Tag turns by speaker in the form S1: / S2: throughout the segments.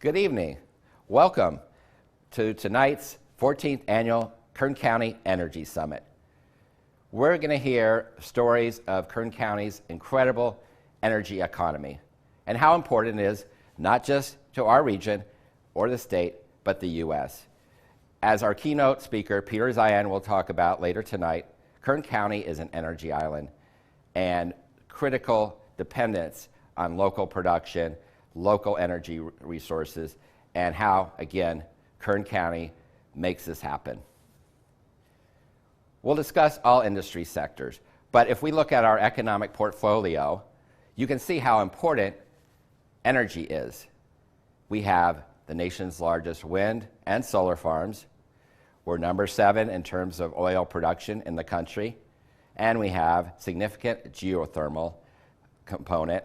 S1: Good evening. Welcome to tonight's 14th Annual Kern County Energy Summit. We're going to hear stories of Kern County's incredible energy economy and how important it is not just to our region or the state, but the U.S. As our keynote speaker, Peter Zayan, will talk about later tonight, Kern County is an energy island and critical dependence on local production, local energy resources, and how, again, Kern County makes this happen. We'll discuss all industry sectors, but if we look at our economic portfolio, you can see how important energy is. We have the nation's largest wind and solar farms. We're number 7 in terms of oil production in the country, and we have significant geothermal component.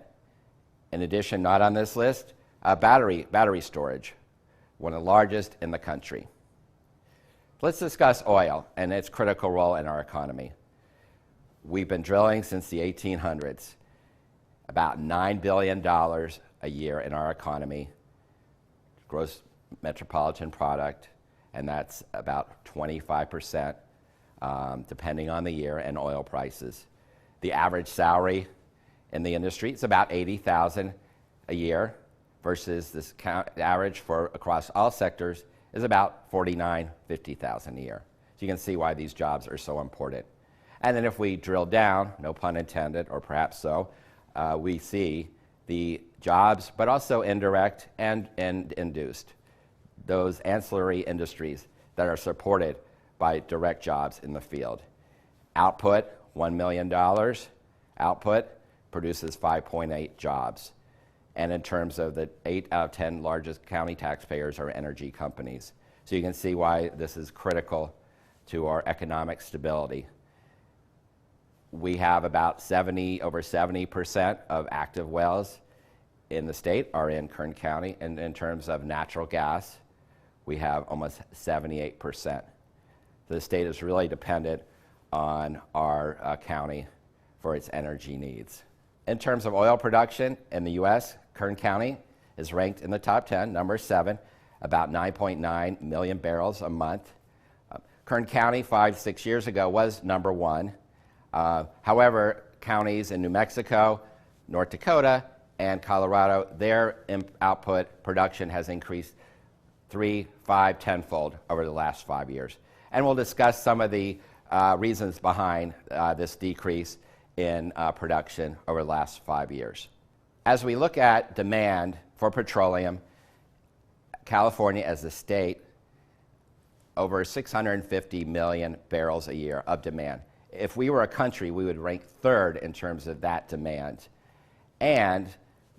S1: In addition, not on this list, battery storage, one of the largest in the country. Let's discuss oil and its critical role in our economy. We've been drilling since the 1800s, about $9 billion a year in our economy, gross metropolitan product, and that's about 25%, depending on the year and oil prices. The average salary in the industry is about $80,000 a year versus this average for across all sectors is about $49,000, $50,000 a year. So you can see why these jobs are so important. And then if we drill down, no pun intended, or perhaps so, we see the jobs, but also indirect and induced, those ancillary industries that are supported by direct jobs in the field. Output, $1 million. Output produces 5.8 jobs. And in terms of the 8 out of 10 largest county taxpayers are energy companies. So you can see why this is critical to our economic stability. We have about over 70% of active wells in the state are in Kern County, and in terms of natural gas, we have almost 78%. The state is really dependent on our county for its energy needs. In terms of oil production in the U.S., Kern County is ranked in the top 10, number 7, about 9.9 million barrels a month. Kern County 5-6 years ago was number 1. However, counties in New Mexico, North Dakota, and Colorado, their output production has increased 3, 5, 10-fold over the last 5 years. And we'll discuss some of the reasons behind this decrease in production over the last 5 years. As we look at demand for petroleum, California as a state, over 650 million barrels a year of demand. If we were a country, we would rank 3rd in terms of that demand. And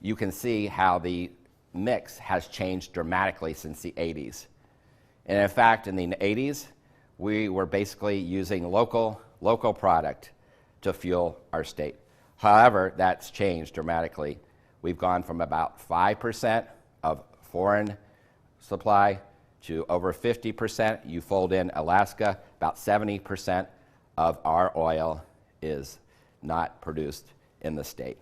S1: you can see how the mix has changed dramatically since the 80s. And in fact, in the 80s, we were basically using local product to fuel our state. However, that's changed dramatically. We've gone from about 5% of foreign supply to over 50%. You fold in Alaska, about 70% of our oil is not produced in the state.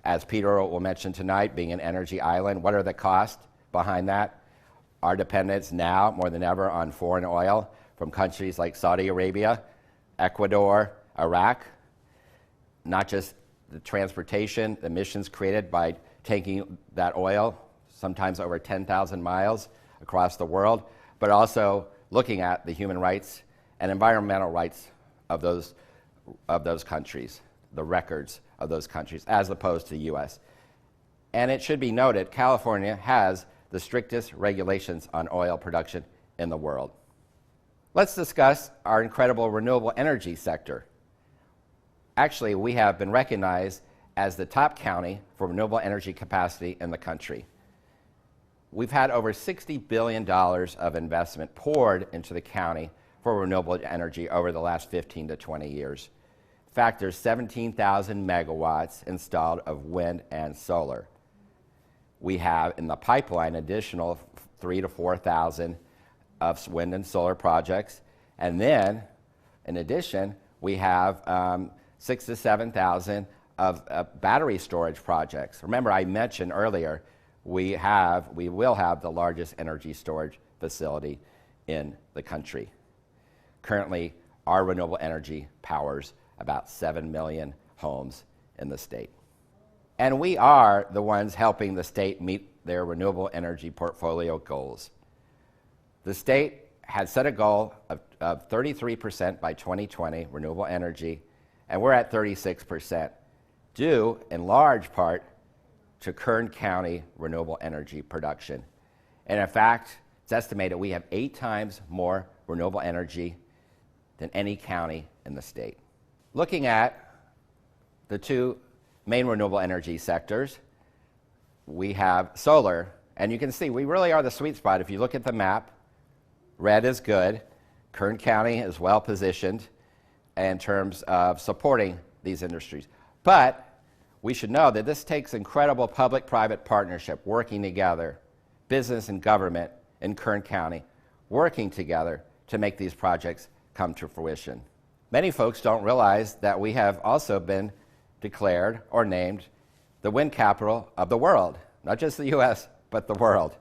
S1: As Peter will mention tonight, being an energy island, what are the costs behind that? Our dependence now, more than ever, on foreign oil from countries like Saudi Arabia, Ecuador, Iraq. Not just the transportation, the emissions created by taking that oil, sometimes over 10,000 miles across the world, but also looking at the human rights and environmental rights of those countries, the records of those countries, as opposed to the U.S. And it should be noted, California has the strictest regulations on oil production in the world. Let's discuss our incredible renewable energy sector. Actually, we have been recognized as the top county for renewable energy capacity in the country. We've had over $60 billion of investment poured into the county for renewable energy over the last 15 to 20 years. In fact, there's 17,000 megawatts installed of wind and solar. We have in the pipeline additional 3,000 to 4,000 of wind and solar projects. And then, in addition, we have 6,000 to 7,000 of battery storage projects. Remember, I mentioned earlier, we will have the largest energy storage facility in the country. Currently, our renewable energy powers about 7 million homes in the state. And we are the ones helping the state meet their renewable energy portfolio goals. The state had set a goal of 33% by 2020 renewable energy, and we're at 36%, due in large part to Kern County renewable energy production. And in fact, it's estimated we have 8 times more renewable energy than any county in the state. Looking at the 2 main renewable energy sectors, we have solar, and you can see we really are the sweet spot. If you look at the map, red is good. Kern County is well positioned in terms of supporting these industries. But we should know that this takes incredible public-private partnership, working together, business and government in Kern County, working together to make these projects come to fruition. Many folks don't realize that we have also been declared or named the wind capital of the world, not just the US, but the world.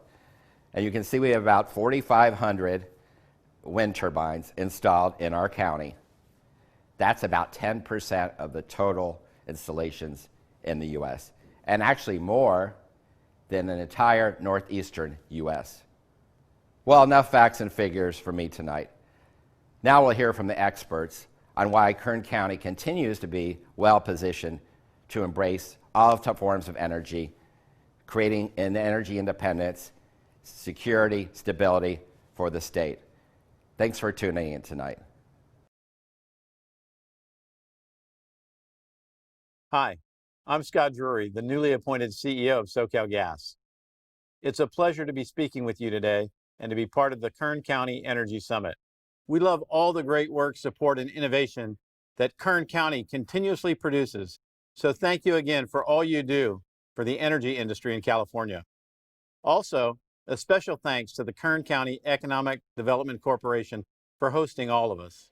S1: And you can see we have about 4,500 wind turbines installed in our county. That's about 10% of the total installations in the US, and actually more than the entire northeastern US. Well, enough facts and figures for me tonight. Now we'll hear from the experts on why Kern County continues to be well positioned to embrace all forms of energy, creating an energy independence, security, stability for the state. Thanks for tuning in tonight.
S2: Hi, I'm Scott Drury, the newly appointed CEO of SoCalGas. It's a pleasure to be speaking with you today and to be part of the Kern County Energy Summit. We love all the great work, support, and innovation that Kern County continuously produces. So thank you again for all you do for the energy industry in California. Also, a special thanks to the Kern County Economic Development Corporation for hosting all of us.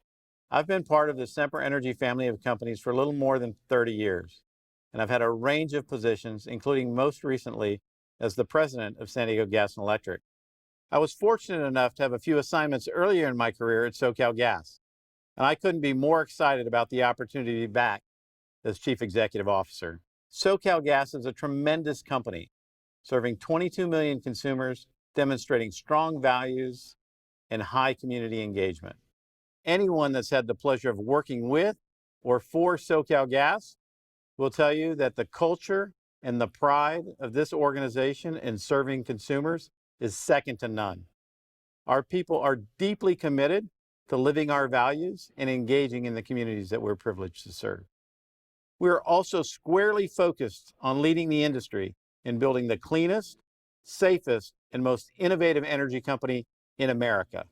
S2: I've been part of the Semper Energy family of companies for a little more than 30 years, and I've had a range of positions, including most recently as the president of San Diego Gas and Electric. I was fortunate enough to have a few assignments earlier in my career at SoCalGas, and I couldn't be more excited about the opportunity to be back as Chief Executive Officer. SoCalGas is a tremendous company, serving 22 million consumers, demonstrating strong values and high community engagement. Anyone that's had the pleasure of working with or for SoCalGas will tell you that the culture and the pride of this organization in serving consumers is second to none. Our people are deeply committed to living our values and engaging in the communities that we're privileged to serve. We are also squarely focused on leading the industry in building the cleanest, safest, and most innovative energy company in America.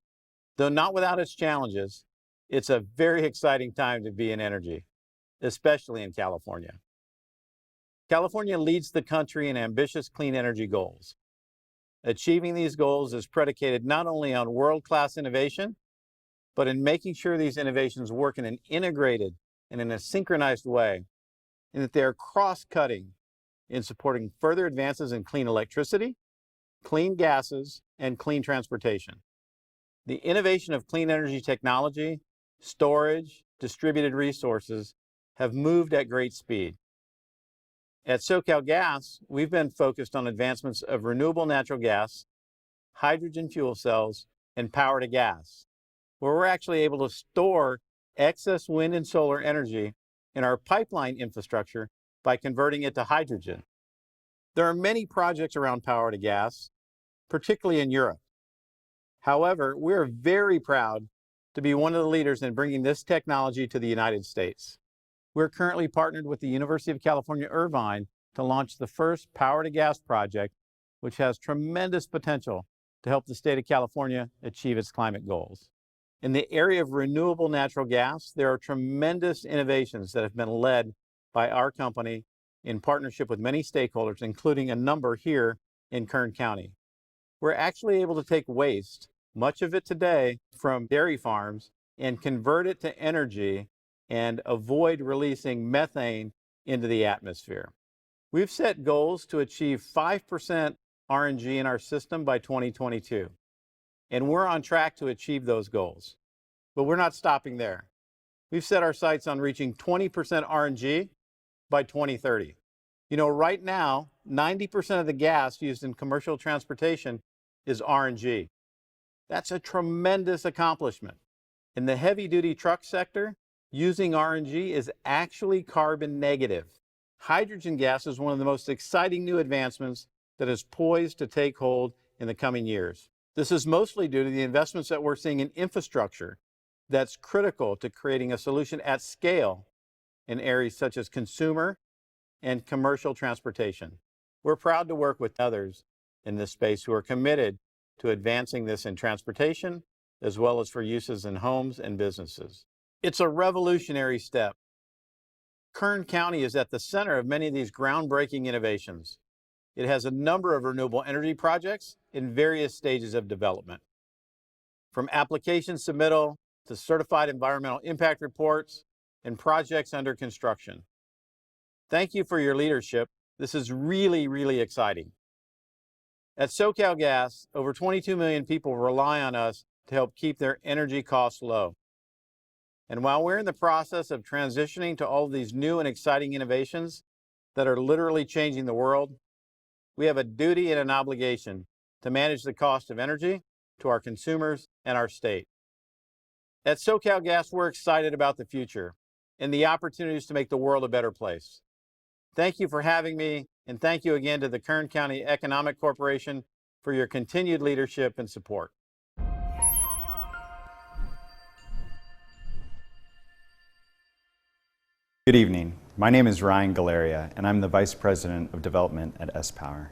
S2: Though not without its challenges, it's a very exciting time to be in energy, especially in California. California leads the country in ambitious clean energy goals. Achieving these goals is predicated not only on world-class innovation, but in making sure these innovations work in an integrated and in a synchronized way, and that they are cross-cutting in supporting further advances in clean electricity, clean gases, and clean transportation. The innovation of clean energy technology, storage, distributed resources have moved at great speed. At SoCalGas, we've been focused on advancements of renewable natural gas, hydrogen fuel cells, and power to gas, where we're actually able to store excess wind and solar energy in our pipeline infrastructure by converting it to hydrogen. There are many projects around power to gas, particularly in Europe. However, we're very proud to be one of the leaders in bringing this technology to the United States. We're currently partnered with the University of California, Irvine to launch the first power to gas project, which has tremendous potential to help the state of California achieve its climate goals. In the area of renewable natural gas, there are tremendous innovations that have been led by our company in partnership with many stakeholders, including a number here in Kern County. We're actually able to take waste, much of it today from dairy farms, and convert it to energy and avoid releasing methane into the atmosphere. We've set goals to achieve 5% RNG in our system by 2022. And we're on track to achieve those goals. But we're not stopping there. We've set our sights on reaching 20% RNG by 2030. You know, right now, 90% of the gas used in commercial transportation is RNG. That's a tremendous accomplishment. In the heavy-duty truck sector, using RNG is actually carbon negative. Hydrogen gas is one of the most exciting new advancements that is poised to take hold in the coming years. This is mostly due to the investments that we're seeing in infrastructure that's critical to creating a solution at scale in areas such as consumer and commercial transportation. We're proud to work with others in this space who are committed to advancing this in transportation, as well as for uses in homes and businesses. It's a revolutionary step. Kern County is at the center of many of these groundbreaking innovations. It has a number of renewable energy projects in various stages of development. From application submittal to certified environmental impact reports and projects under construction. Thank you for your leadership. This is really, really exciting. At SoCalGas, over 22 million people rely on us to help keep their energy costs low. And while we're in the process of transitioning to all of these new and exciting innovations that are literally changing the world, we have a duty and an obligation to manage the cost of energy to our consumers and our state. At SoCalGas, we're excited about the future and the opportunities to make the world a better place. Thank you for having me, and thank you again to the Kern County Economic Corporation for your continued leadership and support.
S3: Good evening. My name is Ryan Galeria, and I'm the Vice President of Development at S-Power.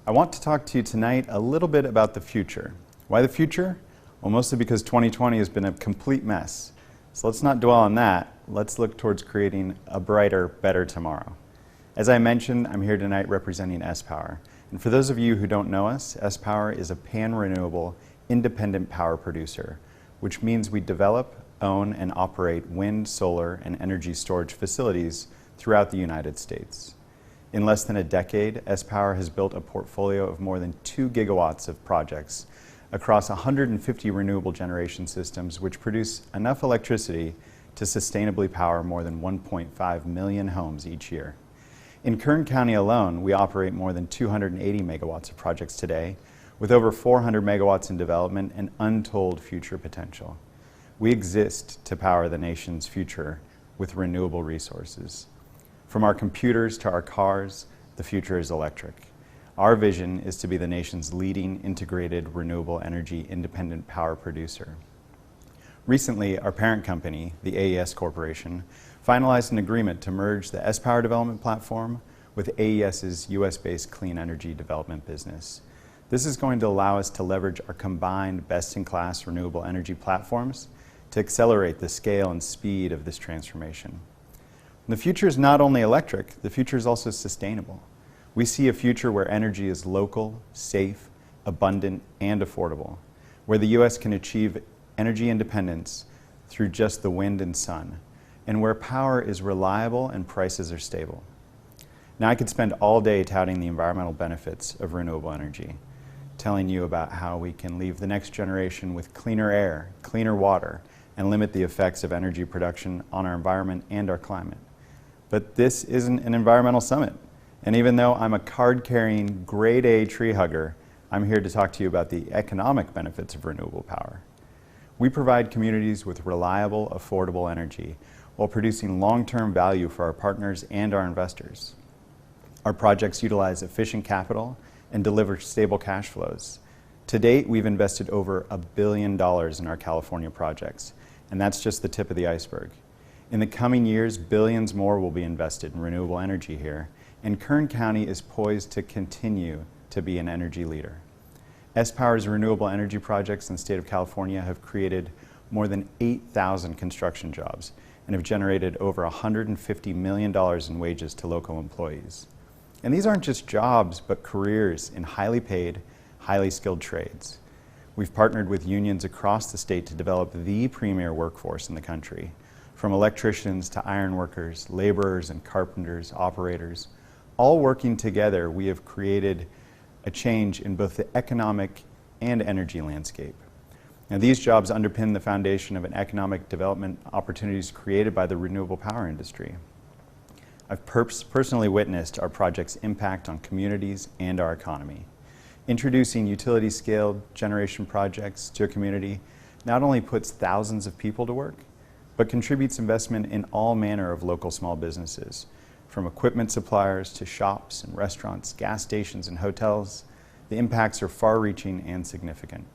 S3: I want to talk to you tonight a little bit about the future. Why the future? Well, mostly because 2020 has been a complete mess. So let's not dwell on that. Let's look towards creating a brighter, better tomorrow. As I mentioned, I'm here tonight representing S-Power. And for those of you who don't know us, S-Power is a pan-renewable, independent power producer, which means we develop, own, and operate wind, solar, and energy storage facilities throughout the United States. In less than a decade, S-Power has built a portfolio of more than 2 gigawatts of projects across 150 renewable generation systems, which produce enough electricity to sustainably power more than 1.5 million homes each year. In Kern County alone, we operate more than 280 megawatts of projects today, with over 400 megawatts in development and untold future potential. We exist to power the nation's future with renewable resources. From our computers to our cars, the future is electric. Our vision is to be the nation's leading integrated renewable energy independent power producer. Recently, our parent company, the AES Corporation, finalized an agreement to merge the S-Power development platform with AES's US-based clean energy development business. This is going to allow us to leverage our combined best-in-class renewable energy platforms to accelerate the scale and speed of this transformation. And the future is not only electric, the future is also sustainable. We see a future where energy is local, safe, abundant, and affordable, where the US can achieve energy independence through just the wind and sun, and where power is reliable and prices are stable. Now, I could spend all day touting the environmental benefits of renewable energy, telling you about how we can leave the next generation with cleaner air, cleaner water, and limit the effects of energy production on our environment and our climate. But this isn't an environmental summit. And even though I'm a card-carrying, grade A tree hugger, I'm here to talk to you about the economic benefits of renewable power. We provide communities with reliable, affordable energy while producing long-term value for our partners and our investors. Our projects utilize efficient capital and deliver stable cash flows. To date, we've invested over $1 billion in our California projects, and that's just the tip of the iceberg. In the coming years, billions more will be invested in renewable energy here, and Kern County is poised to continue to be an energy leader. S-Power's renewable energy projects in the state of California have created more than 8,000 construction jobs and have generated over $150 million in wages to local employees. And these aren't just jobs, but careers in highly paid, highly skilled trades. We've partnered with unions across the state to develop the premier workforce in the country, from electricians to iron workers, laborers and carpenters, operators. All working together, we have created a change in both the economic and energy landscape. Now, these jobs underpin the foundation of an economic development opportunities created by the renewable power industry. I've personally witnessed our project's impact on communities and our economy. Introducing utility-scale generation projects to a community not only puts thousands of people to work, but contributes investment in all manner of local small businesses, from equipment suppliers to shops and restaurants, gas stations and hotels. The impacts are far-reaching and significant.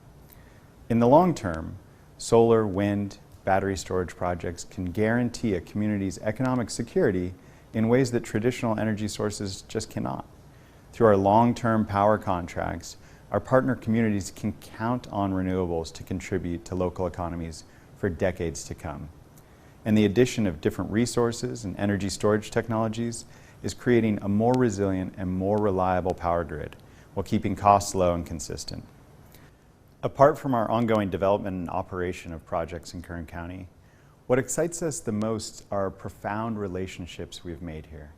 S3: In the long term, solar, wind, battery storage projects can guarantee a community's economic security in ways that traditional energy sources just cannot. Through our long-term power contracts, our partner communities can count on renewables to contribute to local economies for decades to come. And the addition of different resources and energy storage technologies is creating a more resilient and more reliable power grid while keeping costs low and consistent. Apart from our ongoing development and operation of projects in Kern County, what excites us the most are profound relationships we've made here.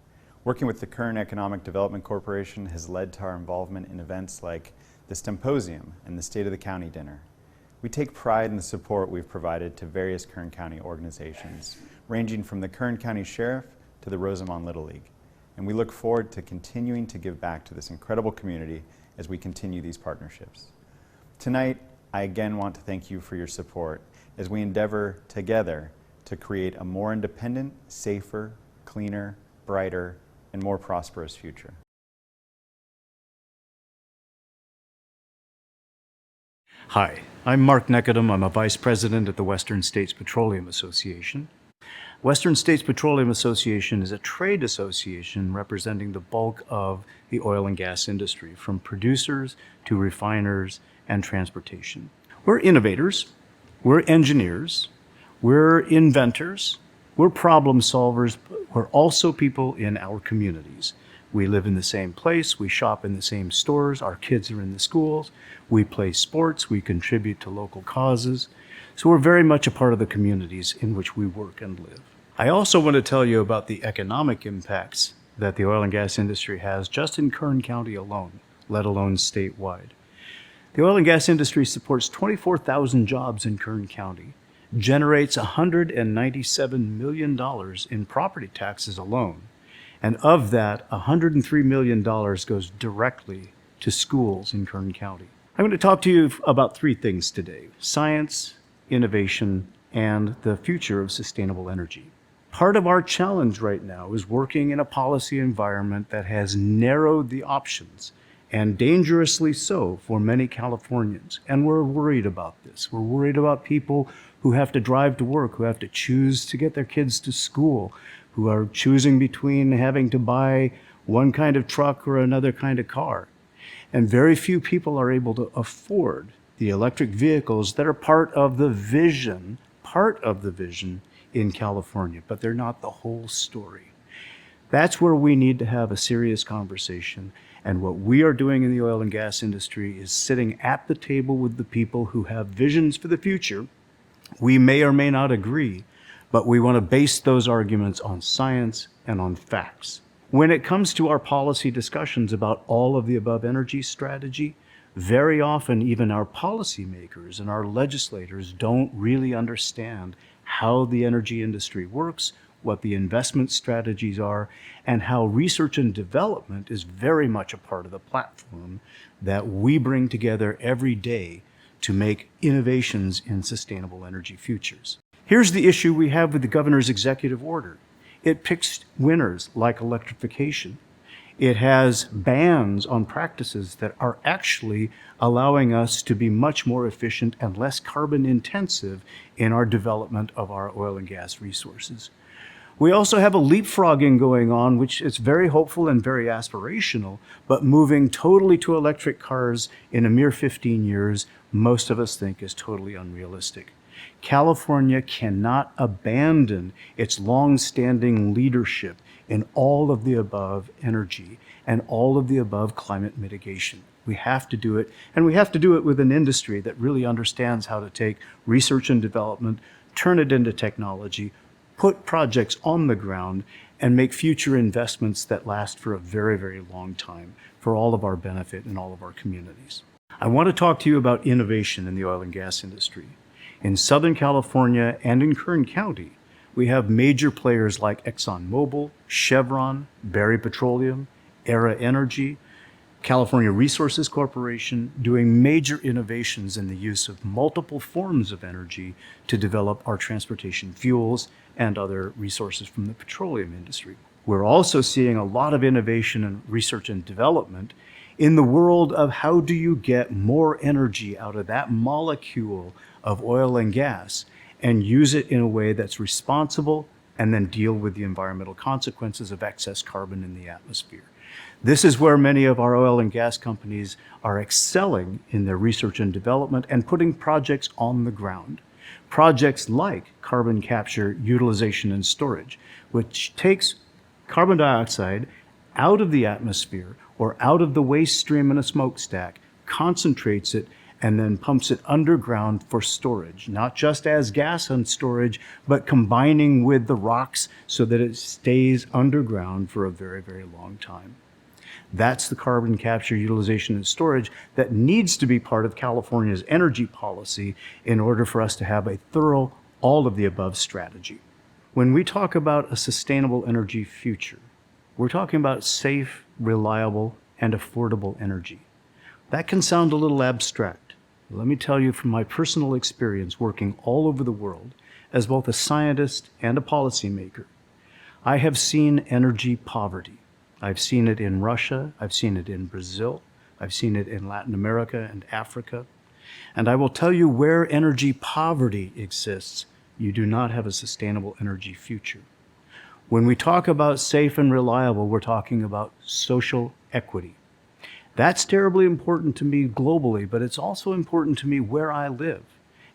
S3: Working with the Kern Economic Development Corporation has led to our involvement in events like the Symposium and the State of the County Dinner. We take pride in the support we've provided to various Kern County organizations, ranging from the Kern County Sheriff to the Rosamond Little League. And we look forward to continuing to give back to this incredible community as we continue these partnerships. Tonight, I again want to thank you for your support as we endeavor together to create a more independent, safer, cleaner, brighter, and more prosperous future.
S4: Hi, I'm Mark Nekedum. I'm a Vice President at the Western States Petroleum Association. Western States Petroleum Association is a trade association representing the bulk of the oil and gas industry, from producers to refiners and transportation. We're innovators, we're engineers, we're inventors, we're problem solvers, but we're also people in our communities. We live in the same place, we shop in the same stores, our kids are in the schools, we play sports, we contribute to local causes. So we're very much a part of the communities in which we work and live. I also want to tell you about the economic impacts that the oil and gas industry has just in Kern County alone, let alone statewide. The oil and gas industry supports 24,000 jobs in Kern County, generates $197 million in property taxes alone, and of that, $103 million goes directly to schools in Kern County. I'm going to talk to you about three things today: science, innovation, and the future of sustainable energy. Part of our challenge right now is working in a policy environment that has narrowed the options, and dangerously so for many Californians. And we're worried about this. We're worried about people who have to drive to work, who have to choose to get their kids to school, who are choosing between having to buy one kind of truck or another kind of car. And very few people are able to afford the electric vehicles that are part of the vision in California, but they're not the whole story. That's where we need to have a serious conversation. And what we are doing in the oil and gas industry is sitting at the table with the people who have visions for the future. We may or may not agree, but we want to base those arguments on science and on facts. When it comes to our policy discussions about all of the above energy strategy, very often even our policymakers and our legislators don't really understand how the energy industry works, what the investment strategies are, and how research and development is very much a part of the platform that we bring together every day to make innovations in sustainable energy futures. Here's the issue we have with the governor's executive order. It picks winners like electrification. It has bans on practices that are actually allowing us to be much more efficient and less carbon intensive in our development of our oil and gas resources. We also have a leapfrogging going on, which is very hopeful and very aspirational, but moving totally to electric cars in a mere 15 years, most of us think is totally unrealistic. California cannot abandon its long-standing leadership in all of the above energy and all of the above climate mitigation. We have to do it, and we have to do it with an industry that really understands how to take research and development, turn it into technology, put projects on the ground, and make future investments that last for a very, very long time for all of our benefit and all of our communities. I want to talk to you about innovation in the oil and gas industry. In Southern California and in Kern County, we have major players like ExxonMobil, Chevron, Berry Petroleum, Era Energy, California Resources Corporation doing major innovations in the use of multiple forms of energy to develop our transportation fuels and other resources from the petroleum industry. We're also seeing a lot of innovation and research and development in the world of how do you get more energy out of that molecule of oil and gas and use it in a way that's responsible and then deal with the environmental consequences of excess carbon in the atmosphere. This is where many of our oil and gas companies are excelling in their research and development and putting projects on the ground. Projects like carbon capture, utilization, and storage, which takes carbon dioxide out of the atmosphere or out of the waste stream in a smokestack, concentrates it, and then pumps it underground for storage, not just as gas and storage, but combining with the rocks so that it stays underground for a very, very long time. That's the carbon capture, utilization, and storage that needs to be part of California's energy policy in order for us to have a thorough, all of the above strategy. When we talk about a sustainable energy future, we're talking about safe, reliable, and affordable energy. That can sound a little abstract. Let me tell you from my personal experience working all over the world as both a scientist and a policymaker, I have seen energy poverty. I've seen it in Russia, I've seen it in Brazil, I've seen it in Latin America and Africa. And I will tell you where energy poverty exists, you do not have a sustainable energy future. When we talk about safe and reliable, we're talking about social equity. That's terribly important to me globally, but it's also important to me where I live.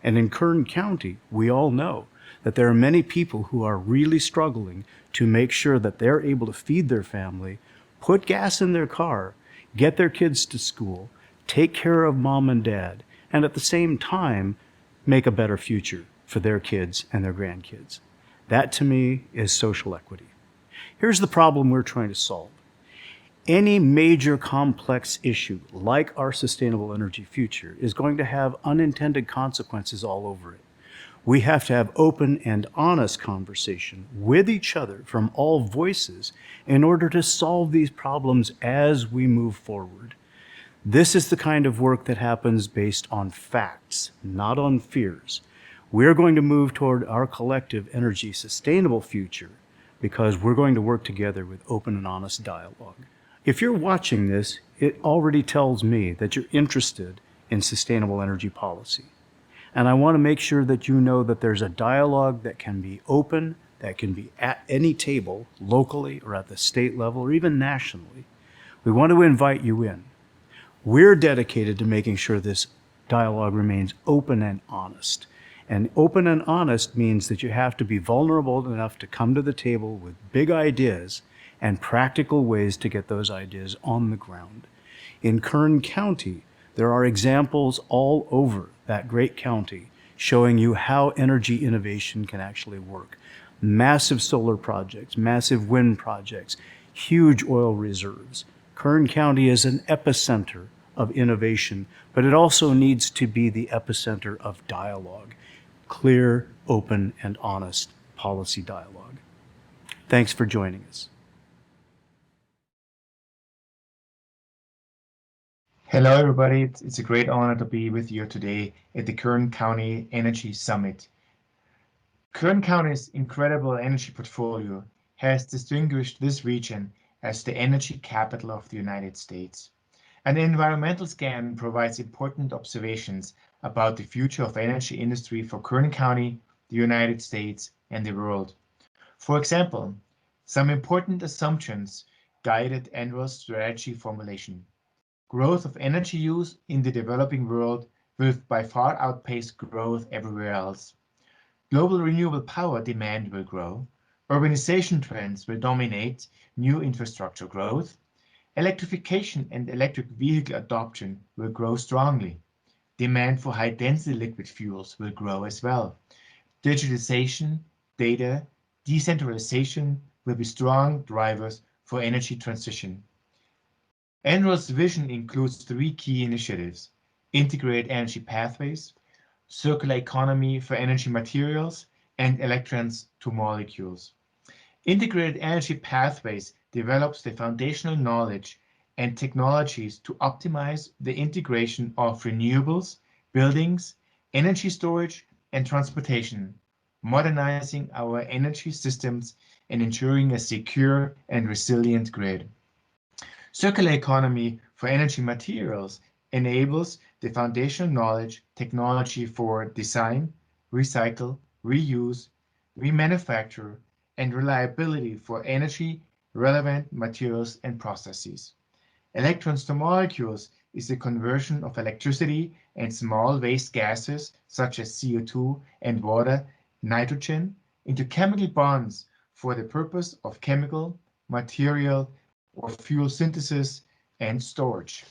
S4: And in Kern County, we all know that there are many people who are really struggling to make sure that they're able to feed their family, put gas in their car, get their kids to school, take care of mom and dad, and at the same time, make a better future for their kids and their grandkids. That to me is social equity. Here's the problem we're trying to solve. Any major complex issue like our sustainable energy future is going to have unintended consequences all over it. We have to have open and honest conversation with each other from all voices in order to solve these problems as we move forward. This is the kind of work that happens based on facts, not on fears. We're going to move toward our collective energy sustainable future because we're going to work together with open and honest dialogue. If you're watching this, it already tells me that you're interested in sustainable energy policy. And I want to make sure that you know that there's a dialogue that can be open, that can be at any table, locally or at the state level or even nationally. We want to invite you in. We're dedicated to making sure this dialogue remains open and honest. And open and honest means that you have to be vulnerable enough to come to the table with big ideas and practical ways to get those ideas on the ground. In Kern County, there are examples all over that great county showing you how energy innovation can actually work. Massive solar projects, massive wind projects, huge oil reserves. Kern County is an epicenter of innovation, but it also needs to be the epicenter of dialogue. Clear, open, and honest policy dialogue. Thanks for joining us.
S5: Hello, everybody. It's a great honor to be with you today at the Kern County Energy Summit. Kern County's incredible energy portfolio has distinguished this region as the energy capital of the United States. An environmental scan provides important observations about the future of energy industry for Kern County, the United States, and the world. For example, some important assumptions guided annual strategy formulation. Growth of energy use in the developing world will by far outpace growth everywhere else. Global renewable power demand will grow. Urbanization trends will dominate new infrastructure growth. Electrification and electric vehicle adoption will grow strongly. Demand for high-density liquid fuels will grow as well. Digitalization, data, decentralization, will be strong drivers for energy transition. NREL's vision includes 3 key initiatives: integrated energy pathways, circular economy for energy materials, and electrons to molecules. Integrated energy pathways develops the foundational knowledge and technologies to optimize the integration of renewables, buildings, energy storage, and transportation, modernizing our energy systems and ensuring a secure and resilient grid. Circular economy for energy materials enables the foundational knowledge technology for design, recycle, reuse, remanufacture, and reliability for energy relevant materials and processes. Electrons to molecules is the conversion of electricity and small waste gases such as CO2 and water, nitrogen, into chemical bonds for the purpose of chemical, material, or fuel synthesis and storage.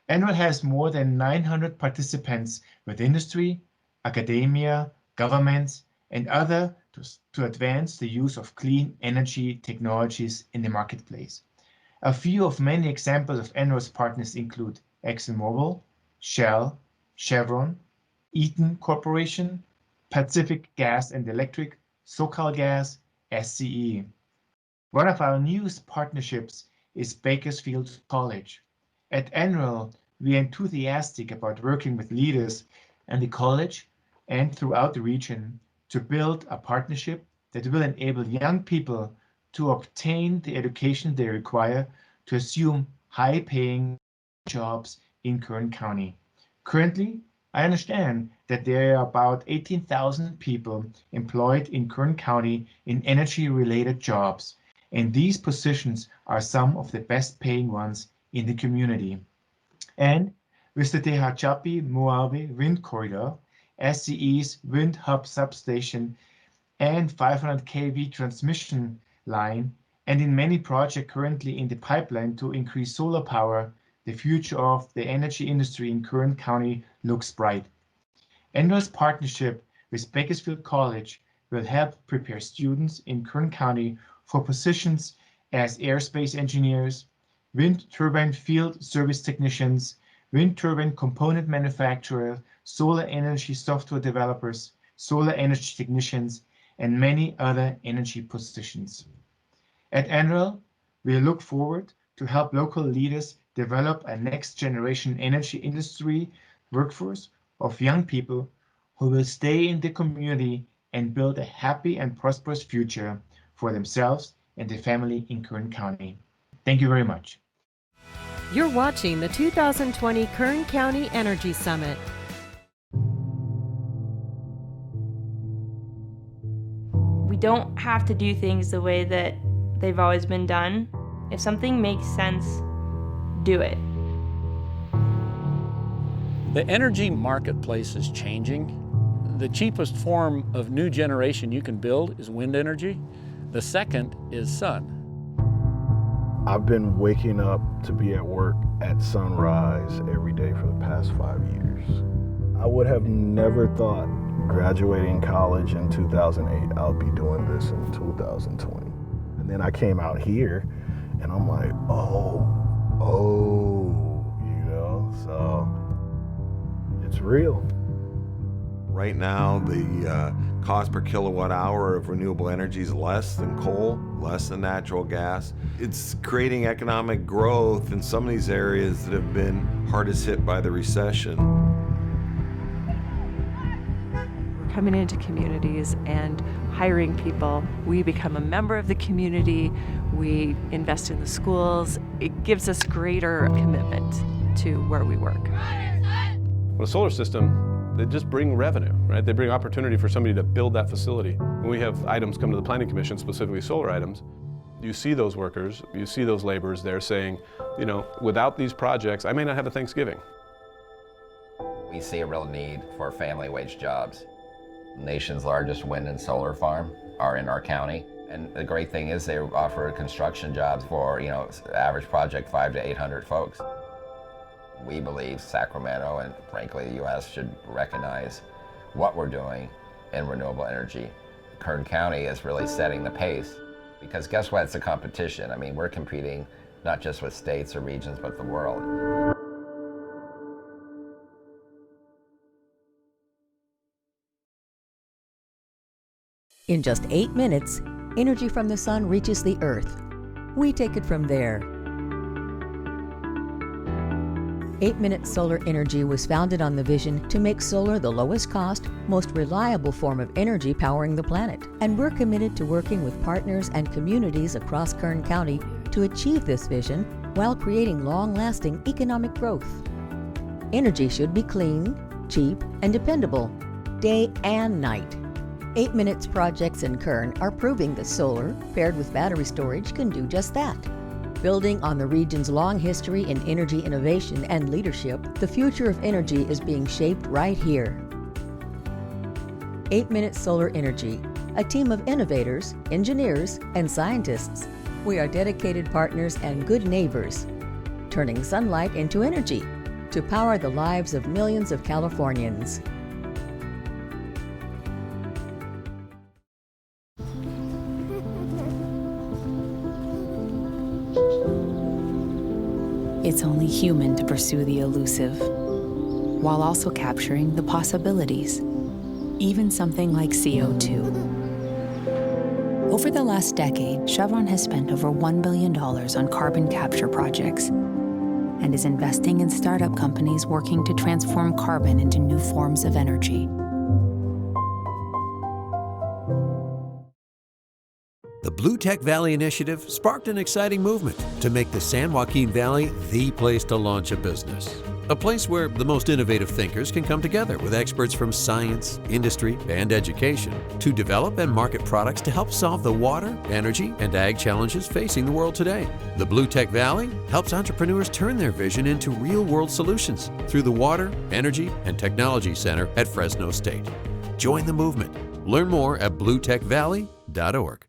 S5: NREL has more than 900 participants with industry, academia, governments, and other to advance the use of clean energy technologies in the marketplace. A few of many examples of NREL's partners include ExxonMobil, Shell, Chevron, Eaton Corporation, Pacific Gas and Electric, SoCalGas, SCE. One of our newest partnerships is Bakersfield College. At NREL, we are enthusiastic about working with leaders in the college and throughout the region to build a partnership that will enable young people to obtain the education they require to assume high-paying jobs in Kern County. Currently, I understand that there are about 18,000 people employed in Kern County in energy-related jobs, and these positions are some of the best-paying ones in the community. And with the Tehachapi-Moave Wind Corridor, SCE's Wind Hub substation, and 500 kV transmission line, and in many projects currently in the pipeline to increase solar power, the future of the energy industry in Kern County looks bright. NREL's partnership with Bakersfield College will help prepare students in Kern County for positions as airspace engineers, wind turbine field service technicians, wind turbine component manufacturers, solar energy software developers, solar energy technicians, and many other energy positions. At NREL, we look forward to help local leaders develop a next-generation energy industry workforce of young people who will stay in the community and build a happy and prosperous future for themselves and their family in Kern County. Thank you very much.
S6: You're watching the 2020 Kern County Energy Summit.
S7: We don't have to do things the way that they've always been done. If something makes sense, do it.
S8: The energy marketplace is changing. The cheapest form of new generation you can build is wind energy. The second is sun.
S9: I've been waking up to be at work at sunrise every day for the past 5 years. I would have never thought graduating college in 2008, I'll be doing this in 2020. And then I came out here and I'm like, so it's real.
S10: Right now, the cost per kilowatt hour of renewable energy is less than coal, less than natural gas. It's creating economic growth in some of these areas that have been hardest hit by the recession.
S11: We're coming into communities and hiring people. We become a member of the community. We invest in the schools. It gives us greater commitment to where we work.
S12: With a solar system, they just bring revenue, right? They bring opportunity for somebody to build that facility. When we have items come to the Planning Commission, specifically solar items, you see those workers, you see those laborers there saying, you know, without these projects, I may not have a Thanksgiving.
S1: We see a real need for family wage jobs. The nation's largest wind and solar farm are in our county. And the great thing is they offer construction jobs for, average project 500 to 800 folks. We believe Sacramento and frankly the U.S. should recognize what we're doing in renewable energy. Kern County is really setting the pace. Because guess what? It's a competition. I mean, we're competing not just with states or regions, but the world.
S13: In just 8 minutes, energy from the sun reaches the Earth. We take it from there. 8-Minute Solar Energy was founded on the vision to make solar the lowest cost, most reliable form of energy powering the planet. And we're committed to working with partners and communities across Kern County to achieve this vision while creating long-lasting economic growth. Energy should be clean, cheap, and dependable, day and night. 8 Minutes projects in Kern are proving that solar, paired with battery storage, can do just that. Building on the region's long history in energy innovation and leadership, the future of energy is being shaped right here. 8-Minute Solar Energy, a team of innovators, engineers, and scientists. We are dedicated partners and good neighbors, turning sunlight into energy to power the lives of millions of Californians.
S14: It's only human to pursue the elusive, while also capturing the possibilities, even something like CO2. Over the last decade, Chevron has spent over $1 billion on carbon capture projects and is investing in startup companies working to transform carbon into new forms of energy.
S15: The Blue Tech Valley Initiative sparked an exciting movement to make the San Joaquin Valley the place to launch a business. A place where the most innovative thinkers can come together with experts from science, industry, and education to develop and market products to help solve the water, energy, and ag challenges facing the world today. The Blue Tech Valley helps entrepreneurs turn their vision into real-world solutions through the Water, Energy, and Technology Center at Fresno State. Join the movement. Learn more at bluetechvalley.org.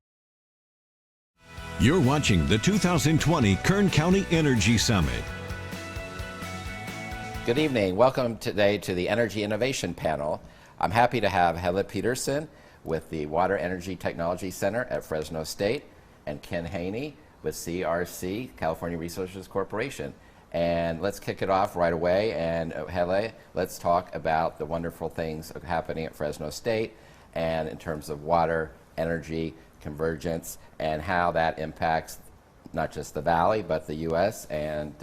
S16: You're watching the 2020 Kern County Energy Summit.
S1: Good evening. Welcome today to the Energy Innovation Panel. I'm happy to have Helle Peterson with the Water Energy Technology Center at Fresno State and Ken Haney with CRC, California Resources Corporation. And let's kick it off right away. And Helle, let's talk about the wonderful things happening at Fresno State and in terms of water, energy, convergence, and how that impacts not just the Valley, but the U.S., and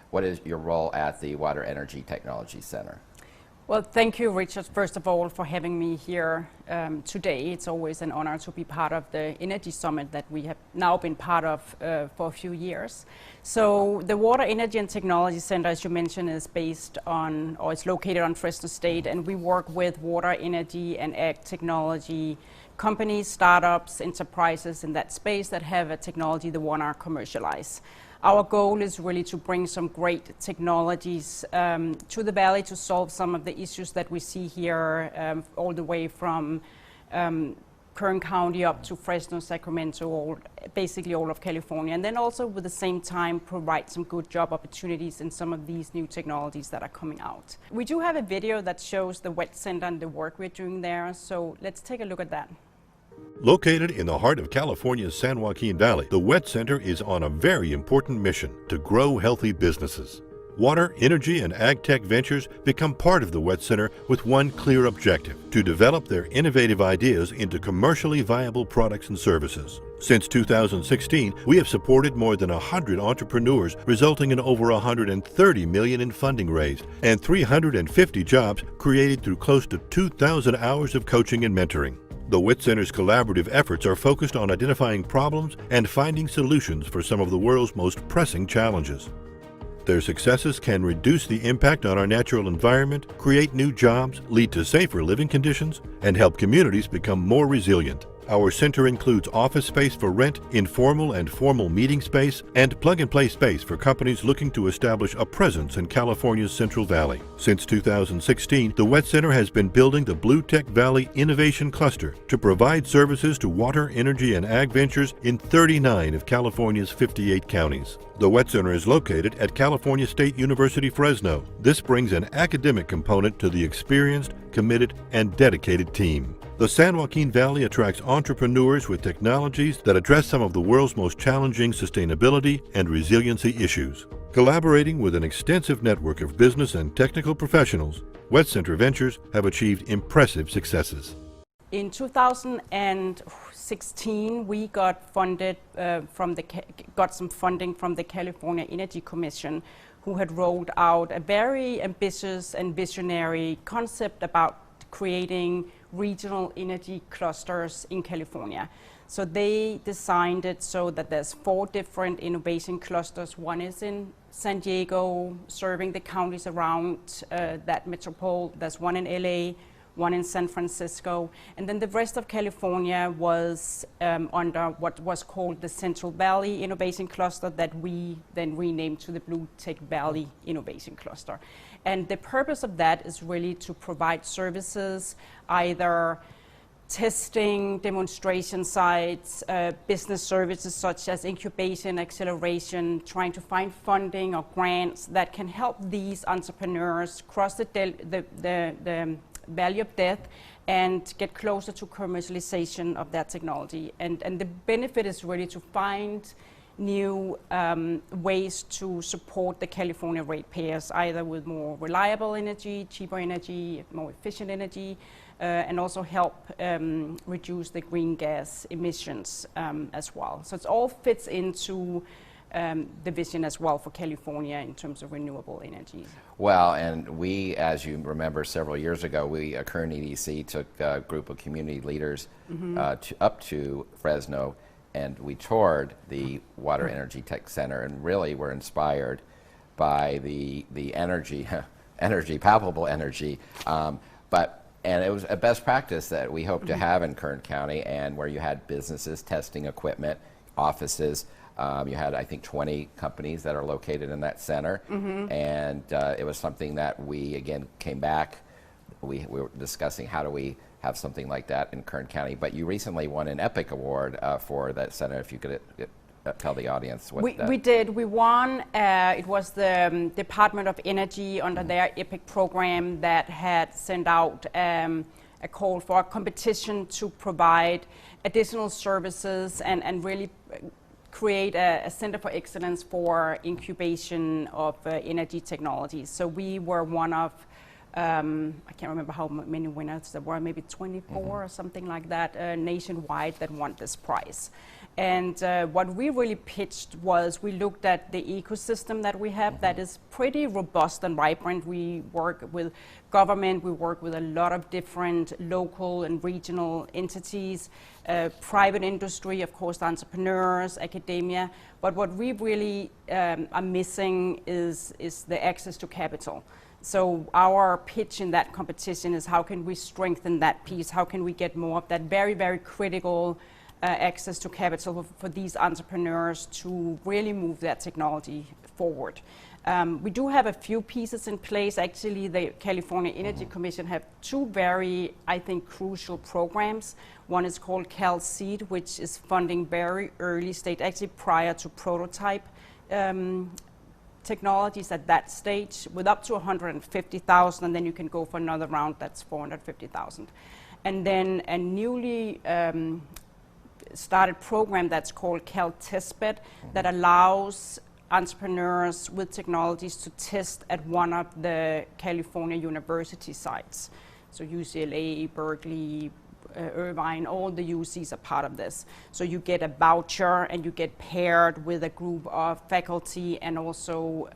S1: what is your role at the Water Energy Technology Center?
S17: Well, thank you, Richard, first of all, for having me here today. It's always an honor to be part of the Energy Summit that we have now been part of for a few years. So the Water Energy and Technology Center, as you mentioned, is based on, or is located on Fresno State, and we work with water, energy, and ag technology companies, startups, enterprises in that space that have a technology they want to commercialize. Our goal is really to bring some great technologies to the Valley to solve some of the issues that we see here, all the way from Kern County up to Fresno, Sacramento, basically all of California, and then also with the same time provide some good job opportunities in some of these new technologies that are coming out. We do have a video that shows the WET Center and the work we're doing there, so let's take a look at that.
S18: Located in the heart of California's San Joaquin Valley, the WET Center is on a very important mission to grow healthy businesses. Water, energy, and ag tech ventures become part of the WET Center with one clear objective: to develop their innovative ideas into commercially viable products and services. Since 2016, we have supported more than 100 entrepreneurs, resulting in over $130 million in funding raised and 350 jobs created through close to 2,000 hours of coaching and mentoring. The WIT Center's collaborative efforts are focused on identifying problems and finding solutions for some of the world's most pressing challenges. Their successes can reduce the impact on our natural environment, create new jobs, lead to safer living conditions, and help communities become more resilient. Our center includes office space for rent, informal and formal meeting space, and plug-and-play space for companies looking to establish a presence in California's Central Valley. Since 2016, the WET Center has been building the Blue Tech Valley Innovation Cluster to provide services to water, energy, and ag ventures in 39 of California's 58 counties. The WET Center is located at California State University, Fresno. This brings an academic component to the experienced, committed, and dedicated team. The San Joaquin Valley attracts entrepreneurs with technologies that address some of the world's most challenging sustainability and resiliency issues. Collaborating with an extensive network of business and technical professionals, Wet Center Ventures have achieved impressive successes.
S17: In 2016, we got some funding from the California Energy Commission, who had rolled out a very ambitious and visionary concept about creating regional energy clusters in California. So they designed it so that there's 4 different innovation clusters. One is in San Diego, serving the counties around that metropole. There's one in LA, one in San Francisco, and then the rest of California was under what was called the Central Valley Innovation Cluster that we then renamed to the Blue Tech Valley Innovation Cluster. And the purpose of that is really to provide services, either testing, demonstration sites, business services such as incubation, acceleration, trying to find funding or grants that can help these entrepreneurs cross the valley of death and get closer to commercialization of that technology. And the benefit is really to find new ways to support the California ratepayers, either with more reliable energy, cheaper energy, more efficient energy, and also help reduce the green gas emissions as well. So it all fits into the vision as well for California in terms of renewable energy.
S1: Well, and we, as you remember, several years ago, we, Kern EDC, took a group of community leaders up to Fresno, and we toured the Water Energy Tech Center, and really were inspired by the energy, palpable energy, and it was a best practice that we hope to have in Kern County, and where you had businesses testing equipment, offices. You had, I think, 20 companies that are located in that center, and it was something that we, again, came back. We were discussing how do we have something like that in Kern County, but you recently won an EPIC award for that center. If you could tell the audience what
S17: we did. We won. It was the Department of Energy under their EPIC program that had sent out a call for a competition to provide additional services and really create a center for excellence for incubation of energy technologies. So we were one of, I can't remember how many winners there were, maybe 24 or something like that, nationwide that won this prize. And what we really pitched was we looked at the ecosystem that we have that is pretty robust and vibrant. We work with government, we work with a lot of different local and regional entities, private industry, of course, entrepreneurs, academia. But what we really are missing is the access to capital. So our pitch in that competition is how can we strengthen that piece? How can we get more of that very, very critical access to capital for these entrepreneurs to really move that technology forward? We do have a few pieces in place. Actually, the California Energy Commission have 2 very, I think, crucial programs. One is called CalSeed, which is funding very early stage, actually prior to prototype technologies at that stage, with up to 150,000, and then you can go for another round that's 450,000. And then a newly started program that's called CalTestBed that allows entrepreneurs with technologies to test at one of the California university sites. So UCLA, Berkeley, Irvine, all the UCs are part of this. So you get a voucher and you get paired with a group of faculty and also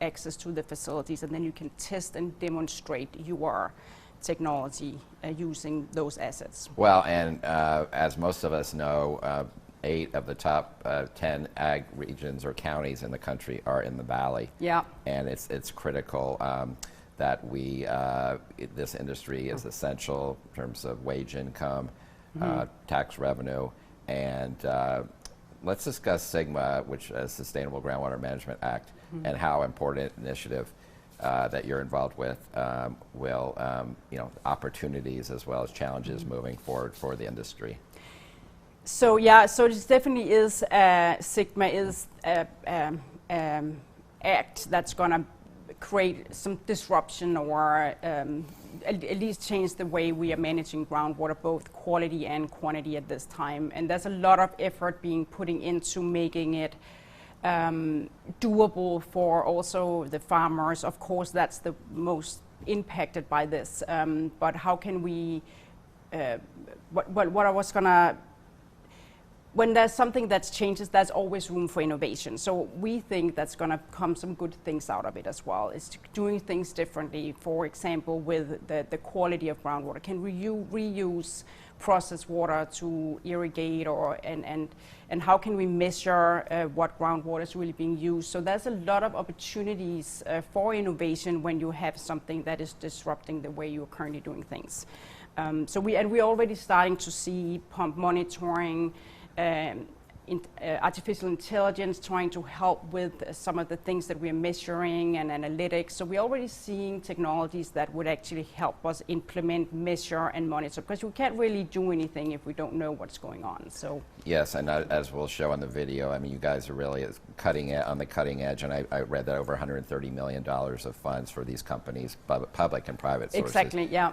S17: access to the facilities, and then you can test and demonstrate your technology using those assets.
S1: Well, and as most of us know, 8 of the top 10 ag regions or counties in the country are in the valley.
S17: Yeah.
S1: And it's critical that we, this industry is essential in terms of wage income, tax revenue, and let's discuss SGMA, which is Sustainable Groundwater Management Act, and how important initiative that you're involved with will, opportunities as well as challenges moving forward for the industry.
S17: So yeah, so it definitely is, SGMA is act that's going to create some disruption or at least change the way we are managing groundwater, both quality and quantity at this time. And there's a lot of effort being putting into making it doable for also the farmers. Of course, that's the most impacted by this. But how can we, what I was gonna, when there's something that changes, there's always room for innovation. So we think that's going to come some good things out of it as well. It's doing things differently. For example, with the quality of groundwater, can we reuse processed water to irrigate, or and how can we measure what groundwater is really being used? So there's a lot of opportunities for innovation when you have something that is disrupting the way you're currently doing things. So we're already starting to see pump monitoring, artificial intelligence trying to help with some of the things that we're measuring, and analytics. So we're already seeing technologies that would actually help us implement, measure, and monitor, because we can't really do anything if we don't know what's going on. So
S1: yes, and as we'll show on the video, I mean, you guys are really on the cutting edge, and I read that over $130 million of funds for these companies, public and private sources.
S17: Exactly, yeah.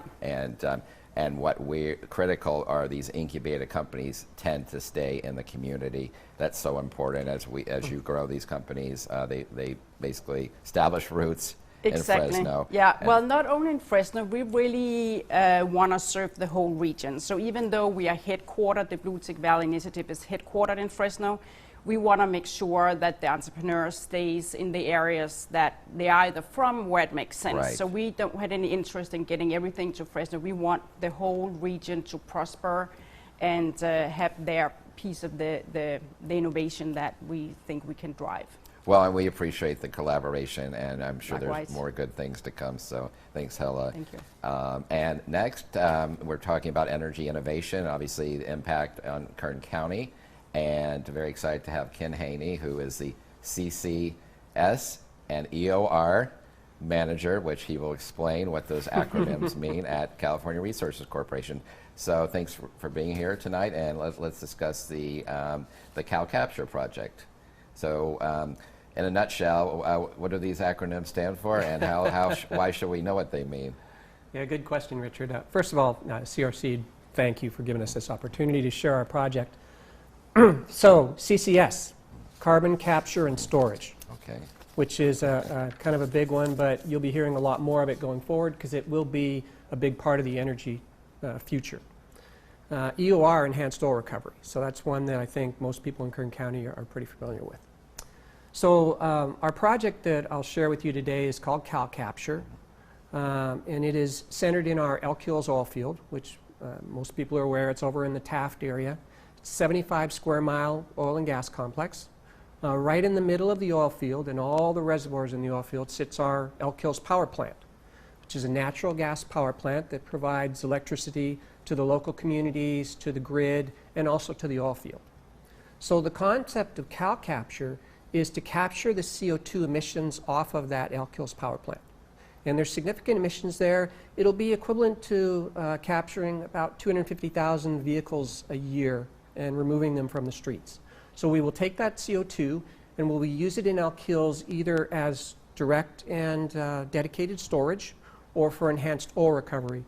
S1: And what we're critical are these incubated companies tend to stay in the community. That's so important as you grow these companies. They basically establish roots in Fresno.
S17: Yeah, well, not only in Fresno, we really want to serve the whole region. So even though we are headquartered, the Blue Tech Valley Initiative is headquartered in Fresno, we want to make sure that the entrepreneur stays in the areas that they are either from, where it makes sense.
S1: Right.
S17: So we don't have any interest in getting everything to Fresno. We want the whole region to prosper and have their piece of the innovation that we think we can drive.
S1: Well, and we appreciate the collaboration, and I'm sure
S17: Likewise.
S1: There's more good things to come. So thanks, Hella.
S17: Thank you.
S1: And next, we're talking about energy innovation, obviously the impact on Kern County. And very excited to have Ken Haney, who is the CCS and EOR manager, which he will explain what those acronyms mean at California Resources Corporation. So thanks for being here tonight, and let's discuss the CalCapture project. So in a nutshell, what do these acronyms stand for, and why should we know what they mean?
S19: Yeah, good question, Richard. First of all, CRC, thank you for giving us this opportunity to share our project. So CCS, carbon capture and storage, which is kind of a big one, but you'll be hearing a lot more of it going forward because it will be a big part of the energy future. EOR, enhanced oil recovery. So that's one that I think most people in Kern County are pretty familiar with. So our project that I'll share with you today is called CalCapture, and it is centered in our Elk Hills oil field, which most people are aware it's over in the Taft area. 75 square mile oil and gas complex. Right in the middle of the oil field and all the reservoirs in the oil field sits our Elk Hills power plant, which is a natural gas power plant that provides electricity to the local communities, to the grid, and also to the oil field. So the concept of CalCapture is to capture the CO2 emissions off of that Elk Hills power plant. And there's significant emissions there. It'll be equivalent to capturing about 250,000 vehicles a year and removing them from the streets. So we will take that CO2 and we'll use it in Elk Hills either as direct and dedicated storage or for enhanced oil recovery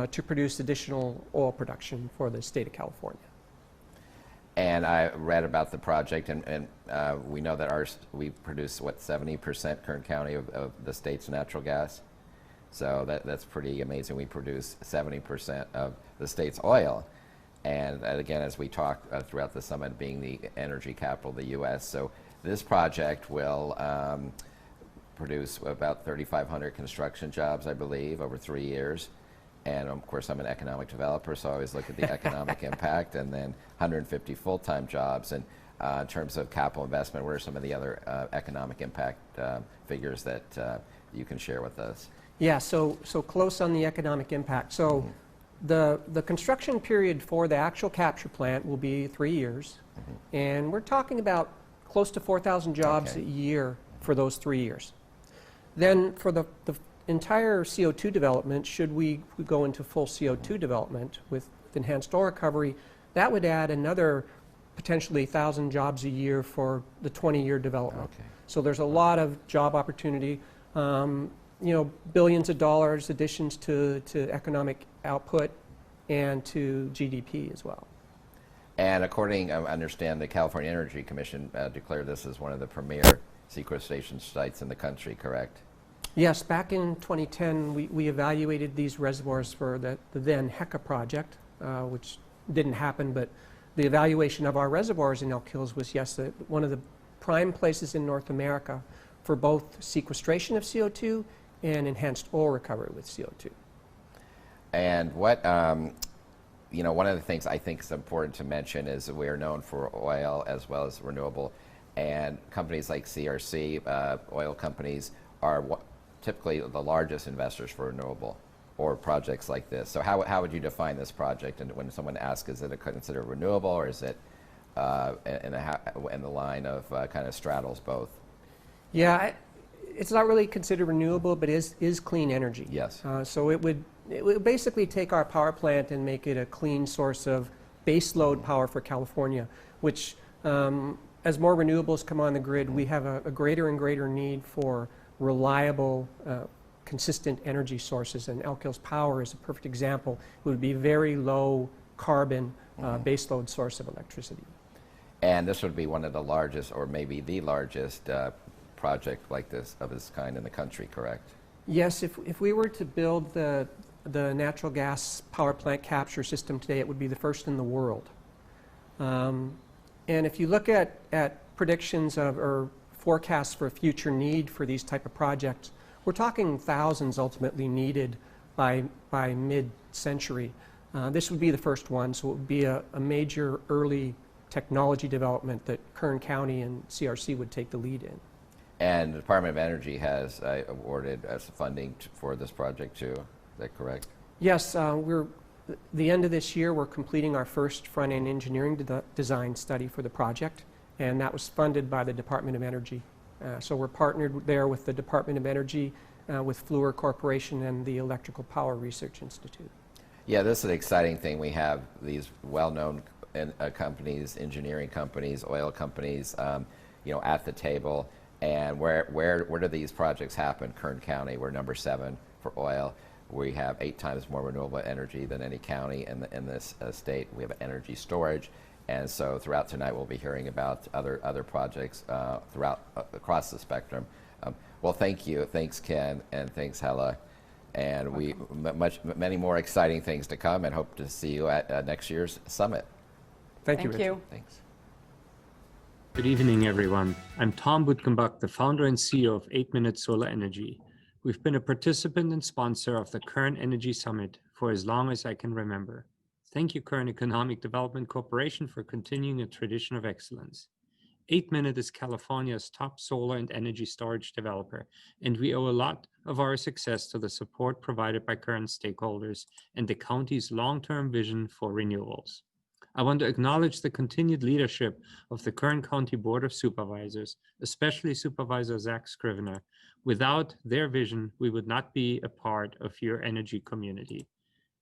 S19: to produce additional oil production for the state of California.
S1: And I read about the project, and we know that we produce, 70% Kern County of the state's natural gas. So that's pretty amazing. We produce 70% of the state's oil. And again, as we talked throughout the summit, being the energy capital of the U.S., so this project will produce about 3,500 construction jobs, I believe, over 3 years. And of course, I'm an economic developer, so I always look at the economic impact, and then 150 full-time jobs. And in terms of capital investment, what are some of the other economic impact figures that you can share with us?
S19: Yeah, so close on the economic impact. So the construction period for the actual capture plant will be 3 years, and we're talking about close to 4,000 jobs a year for those 3 years. Then for the entire CO2 development, should we go into full CO2 development with enhanced oil recovery, that would add another potentially 1,000 jobs a year for the 20-year development. So there's a lot of job opportunity. billions of dollars additions to economic output and to GDP as well.
S1: And according, I understand the California Energy Commission declared this as one of the premier sequestration sites in the country, correct?
S19: Yes, back in 2010, we evaluated these reservoirs for the then HECA project, which didn't happen, but the evaluation of our reservoirs in Elk Hills was, yes, one of the prime places in North America for both sequestration of CO2 and enhanced oil recovery with CO2.
S1: And what, one of the things I think is important to mention is that we are known for oil as well as renewable, and companies like CRC, oil companies, are typically the largest investors for renewable or projects like this. So how would you define this project? And when someone asks, is it considered renewable, or is it in the line of kind of straddles both?
S19: Yeah, it's not really considered renewable, but is clean energy.
S1: Yes.
S19: So it would basically take our power plant and make it a clean source of base load power for California, which as more renewables come on the grid, we have a greater and greater need for reliable, consistent energy sources, and Elk Hills Power is a perfect example. It would be a very low carbon base load source of electricity.
S1: And this would be one of the largest, or maybe the largest project like this of its kind in the country, correct?
S19: Yes, if we were to build the natural gas power plant capture system today, it would be the first in the world. And if you look at predictions of, or forecasts for future need for these type of projects, we're talking thousands ultimately needed by mid-century. This would be the first one, so it would be a major early technology development that Kern County and CRC would take the lead in.
S1: And the Department of Energy has awarded us funding for this project too, is that correct?
S19: Yes, the end of this year we're completing our first front-end engineering design study for the project, and that was funded by the Department of Energy. So we're partnered there with the Department of Energy, with Fluor Corporation and the Electrical Power Research Institute.
S1: Yeah, this is an exciting thing. We have these well-known companies, engineering companies, oil companies, at the table. And where do these projects happen? Kern County, we're number 7 for oil. We have 8 times more renewable energy than any county in this state. We have energy storage. And so throughout tonight, we'll be hearing about other projects across the spectrum. Well, thank you. Thanks, Ken, and thanks, Hella. And many more exciting things to come, and hope to see you at next year's summit.
S19: Thank you, Richard.
S1: Thanks.
S20: Good evening, everyone. I'm Tom Butkenbach, the founder and CEO of 8 Minute Solar Energy. We've been a participant and sponsor of the Kern Energy Summit for as long as I can remember. Thank you, Kern Economic Development Corporation, for continuing a tradition of excellence. 8 Minute is California's top solar and energy storage developer, and we owe a lot of our success to the support provided by Kern stakeholders and the county's long-term vision for renewables. I want to acknowledge the continued leadership of the Kern County Board of Supervisors, especially Supervisor Zach Scrivener. Without their vision, we would not be a part of your energy community.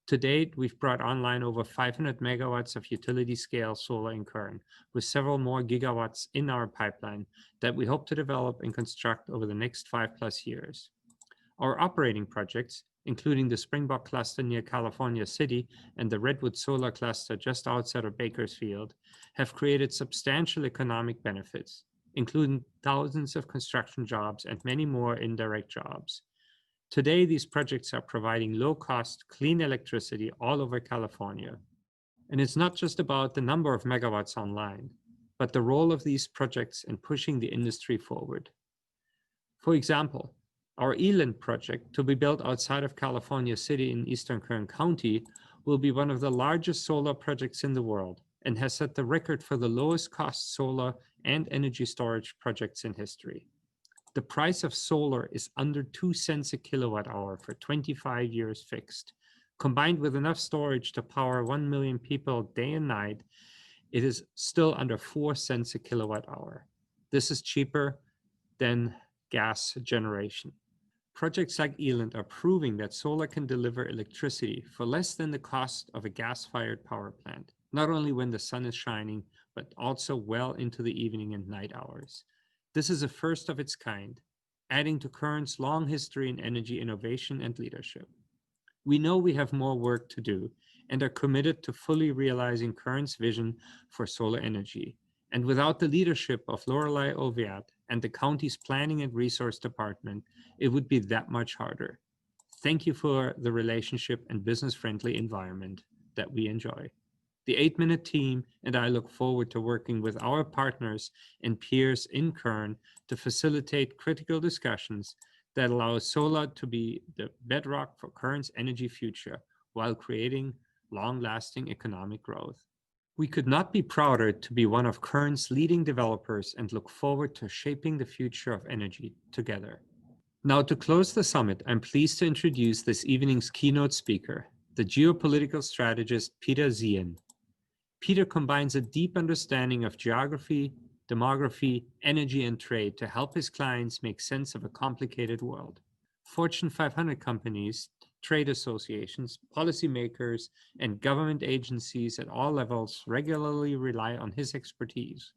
S20: To date, we've brought online over 500 megawatts of utility-scale solar in Kern, with several more gigawatts in our pipeline that we hope to develop and construct over the next 5+ years. Our operating projects, including the Springbok cluster near California City and the Redwood Solar cluster just outside of Bakersfield, have created substantial economic benefits, including thousands of construction jobs and many more indirect jobs. Today, these projects are providing low-cost, clean electricity all over California. And it's not just about the number of megawatts online, but the role of these projects in pushing the industry forward. For example, our Eland project, to be built outside of California City in eastern Kern County, will be one of the largest solar projects in the world and has set the record for the lowest cost solar and energy storage projects in history. The price of solar is under 2 cents a kilowatt hour for 25 years fixed. Combined with enough storage to power 1 million people day and night, it is still under 4 cents a kilowatt hour. This is cheaper than gas generation. Projects like Eland are proving that solar can deliver electricity for less than the cost of a gas-fired power plant, not only when the sun is shining, but also well into the evening and night hours. This is a first of its kind. adding to Kern's long history in energy innovation and leadership. We know we have more work to do and are committed to fully realizing Kern's vision for solar energy. And without the leadership of Lorelei Oviatt and the county's Planning and Resource Department, it would be that much harder. Thank you for the relationship and business-friendly environment that we enjoy. The 8-Minute team and I look forward to working with our partners and peers in Kern to facilitate critical discussions that allow solar to be the bedrock for Kern's energy future while creating long-lasting economic growth. We could not be prouder to be one of Kern's leading developers and look forward to shaping the future of energy together. Now, to close the summit, I'm pleased to introduce this evening's keynote speaker, the geopolitical strategist Peter Zien. Peter combines a deep understanding of geography, demography, energy, and trade to help his clients make sense of a complicated world. Fortune 500 companies, trade associations, policymakers, and government agencies at all levels regularly rely on his expertise.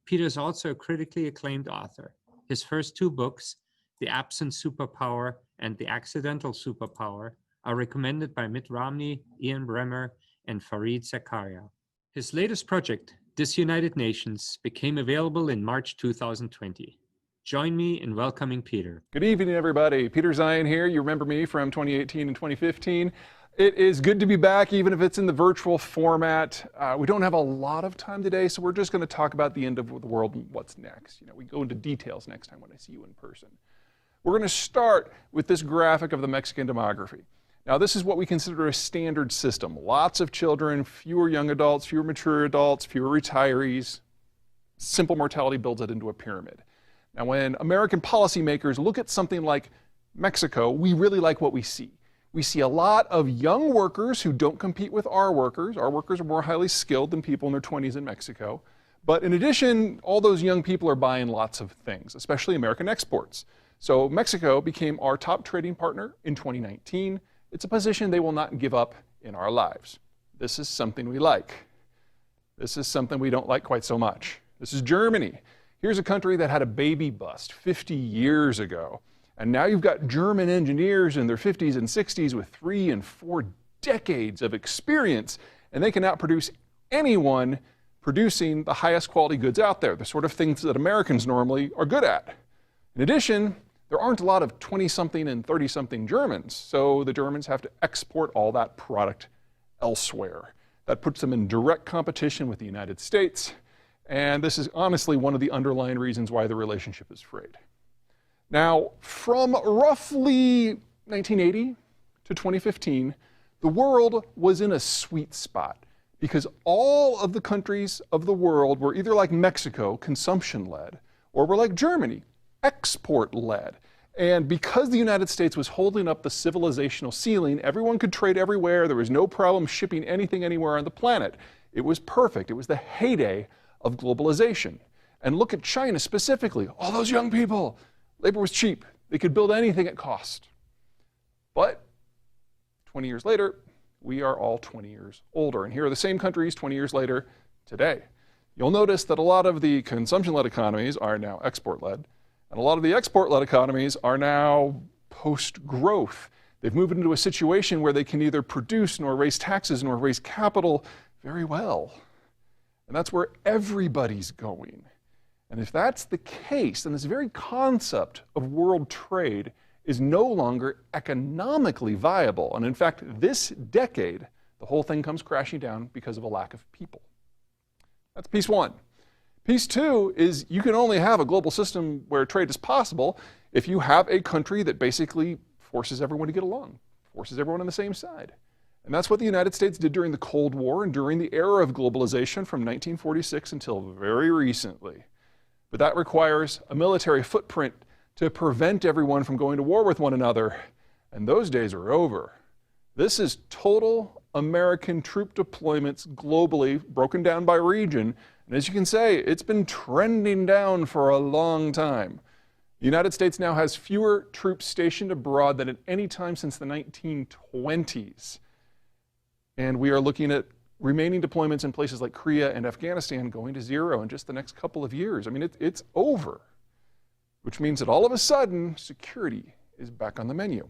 S20: Peter is also a critically acclaimed author. His first 2 books, The Absent Superpower and The Accidental Superpower, are recommended by Mitt Romney, Ian Bremmer, and Fareed Zakaria. His latest project, Disunited Nations, became available in March 2020. Join me in welcoming Peter.
S21: Good evening, everybody. Peter Zien here. You remember me from 2018 and 2015. It is good to be back, even if it's in the virtual format. We don't have a lot of time today, so we're just going to talk about the end of the world and what's next. We go into details next time when I see you in person. We're going to start with this graphic of the Mexican demography. Now, this is what we consider a standard system. Lots of children, fewer young adults, fewer mature adults, fewer retirees. Simple mortality builds it into a pyramid. Now, when American policymakers look at something like Mexico, we really like what we see. We see a lot of young workers who don't compete with our workers. Our workers are more highly skilled than people in their 20s in Mexico. But in addition, all those young people are buying lots of things, especially American exports. So Mexico became our top trading partner in 2019. It's a position they will not give up in our lives. This is something we like. This is something we don't like quite so much. This is Germany. Here's a country that had a baby bust 50 years ago. And now you've got German engineers in their 50s and 60s with 3 and 4 decades of experience, and they can outproduce anyone producing the highest quality goods out there, the sort of things that Americans normally are good at. In addition, there aren't a lot of 20-something and 30-something Germans, so the Germans have to export all that product elsewhere. That puts them in direct competition with the United States, and this is honestly one of the underlying reasons why the relationship is frayed. Now, from roughly 1980 to 2015, the world was in a sweet spot because all of the countries of the world were either like Mexico, consumption-led, or were like Germany, export-led. And because the United States was holding up the civilizational ceiling, everyone could trade everywhere. There was no problem shipping anything anywhere on the planet. It was perfect. It was the heyday of globalization. And look at China specifically. All those young people. Labor was cheap. They could build anything at cost. But 20 years later, we are all 20 years older. And here are the same countries 20 years later today. You'll notice that a lot of the consumption-led economies are now export-led. And a lot of the export-led economies are now post-growth. They've moved into a situation where they can neither produce nor raise taxes nor raise capital very well. And that's where everybody's going. And if that's the case, then this very concept of world trade is no longer economically viable. And in fact, this decade, the whole thing comes crashing down because of a lack of people. That's piece one. Piece two is you can only have a global system where trade is possible if you have a country that basically forces everyone to get along, forces everyone on the same side. And that's what the United States did during the Cold War and during the era of globalization from 1946 until very recently. But that requires a military footprint to prevent everyone from going to war with one another. And those days are over. This is total American troop deployments globally, broken down by region. And as you can say, it's been trending down for a long time. The United States now has fewer troops stationed abroad than at any time since the 1920s. And we are looking at remaining deployments in places like Korea and Afghanistan going to zero in just the next couple of years. I mean, it's over. which means that all of a sudden, security is back on the menu.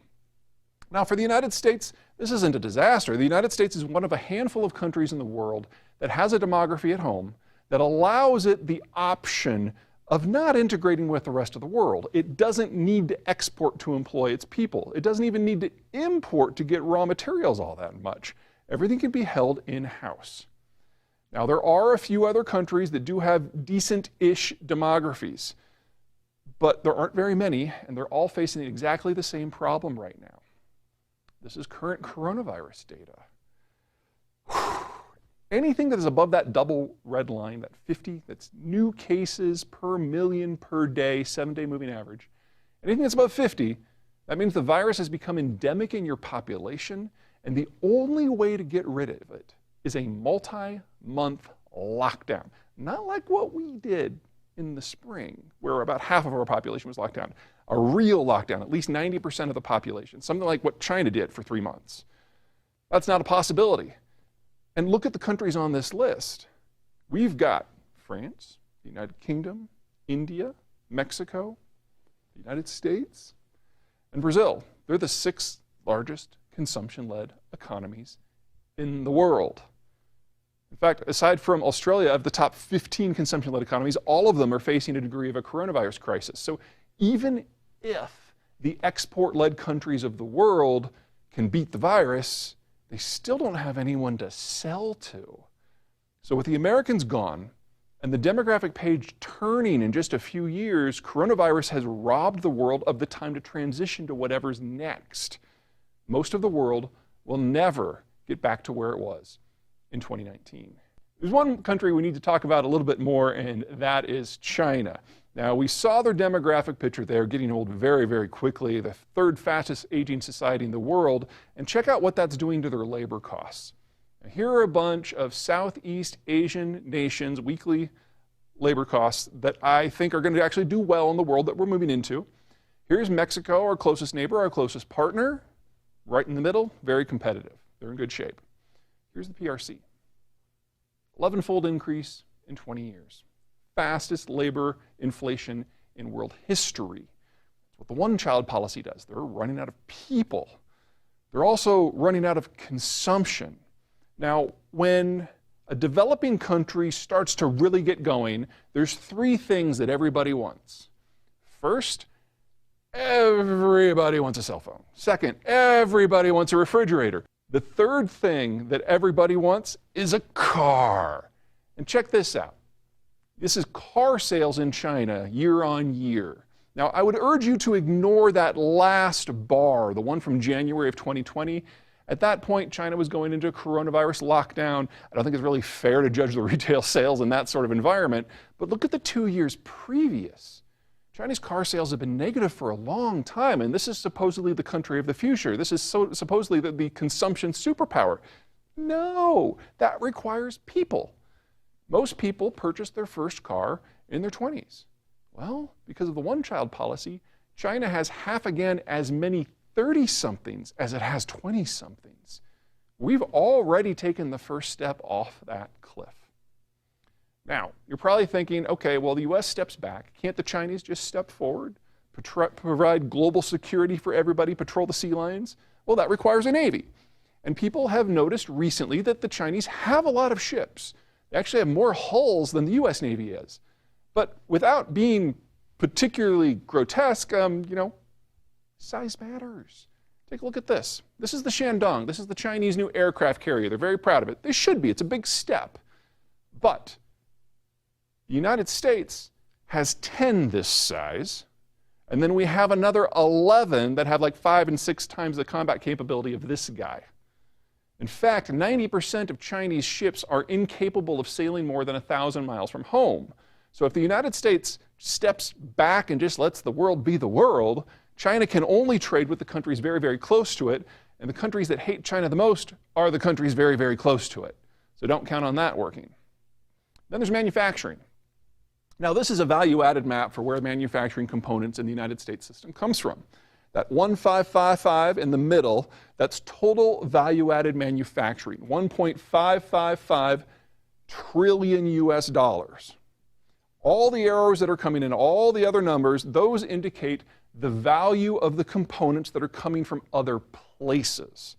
S21: Now, for the United States, this isn't a disaster. The United States is one of a handful of countries in the world that has a demography at home that allows it the option of not integrating with the rest of the world. It doesn't need to export to employ its people. It doesn't even need to import to get raw materials all that much. Everything can be held in-house. Now, there are a few other countries that do have decent-ish demographies, but there aren't very many, and they're all facing exactly the same problem right now. This is current coronavirus data. Anything that is above that double red line, that 50, that's new cases per million per day, 7-day moving average. Anything that's above 50, that means the virus has become endemic in your population, and the only way to get rid of it is a multi-month lockdown. Not like what we did in the spring, where about half of our population was locked down. A real lockdown, at least 90% of the population, something like what China did for 3 months. That's not a possibility. And look at the countries on this list. We've got France, the United Kingdom, India, Mexico, the United States, and Brazil. They're the 6th largest consumption-led economies in the world. In fact, aside from Australia, of the top 15 consumption-led economies, all of them are facing a degree of a coronavirus crisis. So even if the export-led countries of the world can beat the virus, they still don't have anyone to sell to. So with the Americans gone and the demographic page turning in just a few years, coronavirus has robbed the world of the time to transition to whatever's next. Most of the world will never get back to where it was in 2019. There's one country we need to talk about a little bit more, and that is China. Now, we saw their demographic picture there, getting old very, very quickly, the 3rd fastest aging society in the world, and check out what that's doing to their labor costs. Now, here are a bunch of Southeast Asian nations' weekly labor costs that I think are going to actually do well in the world that we're moving into. Here's Mexico, our closest neighbor, our closest partner, right in the middle, very competitive. They're in good shape. Here's the PRC. 11-fold increase in 20 years. Fastest labor inflation in world history. That's what the one-child policy does. They're running out of people. They're also running out of consumption. Now, when a developing country starts to really get going, there's 3 things that everybody wants. First, everybody wants a cell phone. Second, everybody wants a refrigerator. The 3rd thing that everybody wants is a car. And check this out. This is car sales in China year on year. Now, I would urge you to ignore that last bar, the one from January of 2020. At that point, China was going into a coronavirus lockdown. I don't think it's really fair to judge the retail sales in that sort of environment. But look at the 2 years previous. Chinese car sales have been negative for a long time, and this is supposedly the country of the future. This is supposedly the consumption superpower. No, that requires people. Most people purchase their first car in their 20s. Well, because of the one-child policy, China has half again as many 30-somethings as it has 20-somethings. We've already taken the first step off that cliff. Now, you're probably thinking, okay, well, the U.S. steps back. Can't the Chinese just step forward, provide global security for everybody, patrol the sea lanes? Well, that requires a navy. And people have noticed recently that the Chinese have a lot of ships. They actually have more hulls than the U.S. Navy is. But without being particularly grotesque, size matters. Take a look at this. This is the Shandong. This is the Chinese new aircraft carrier. They're very proud of it. They should be. It's a big step. But the United States has 10 this size, and then we have another 11 that have like 5 and 6 times the combat capability of this guy. In fact, 90% of Chinese ships are incapable of sailing more than 1,000 miles from home. So if the United States steps back and just lets the world be the world, China can only trade with the countries very, very close to it, and the countries that hate China the most are the countries very, very close to it. So don't count on that working. Then there's manufacturing. Now, this is a value-added map for where manufacturing components in the United States system comes from. That 1555 in the middle, that's total value-added manufacturing, 1.555 trillion US dollars. All the arrows that are coming in, all the other numbers, those indicate the value of the components that are coming from other places.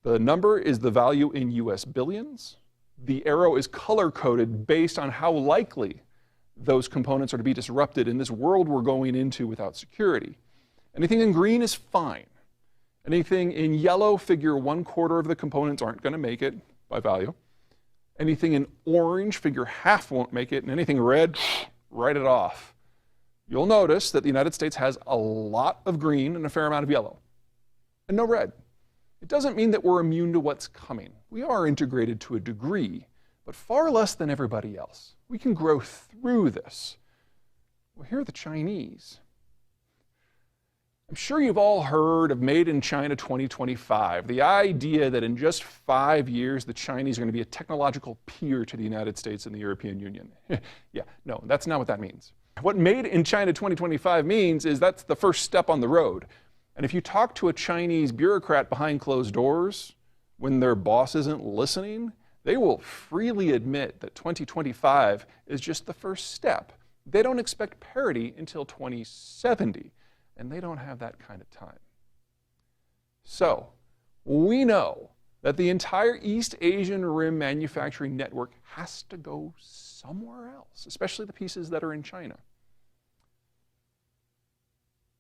S21: The number is the value in US billions. The arrow is color-coded based on how likely those components are to be disrupted in this world we're going into without security. Anything in green is fine. Anything in yellow, figure 1/4 of the components aren't going to make it by value. Anything in orange, figure half won't make it, and anything red, write it off. You'll notice that the United States has a lot of green and a fair amount of yellow, and no red. It doesn't mean that we're immune to what's coming. We are integrated to a degree, but far less than everybody else. We can grow through this. Well, here are the Chinese. I'm sure you've all heard of Made in China 2025, the idea that in just 5 years, the Chinese are going to be a technological peer to the United States and the European Union. Yeah, no, that's not what that means. What Made in China 2025 means is that's the first step on the road. And if you talk to a Chinese bureaucrat behind closed doors, when their boss isn't listening, they will freely admit that 2025 is just the first step. They don't expect parity until 2070. And they don't have that kind of time. So, we know that the entire East Asian Rim manufacturing network has to go somewhere else, especially the pieces that are in China.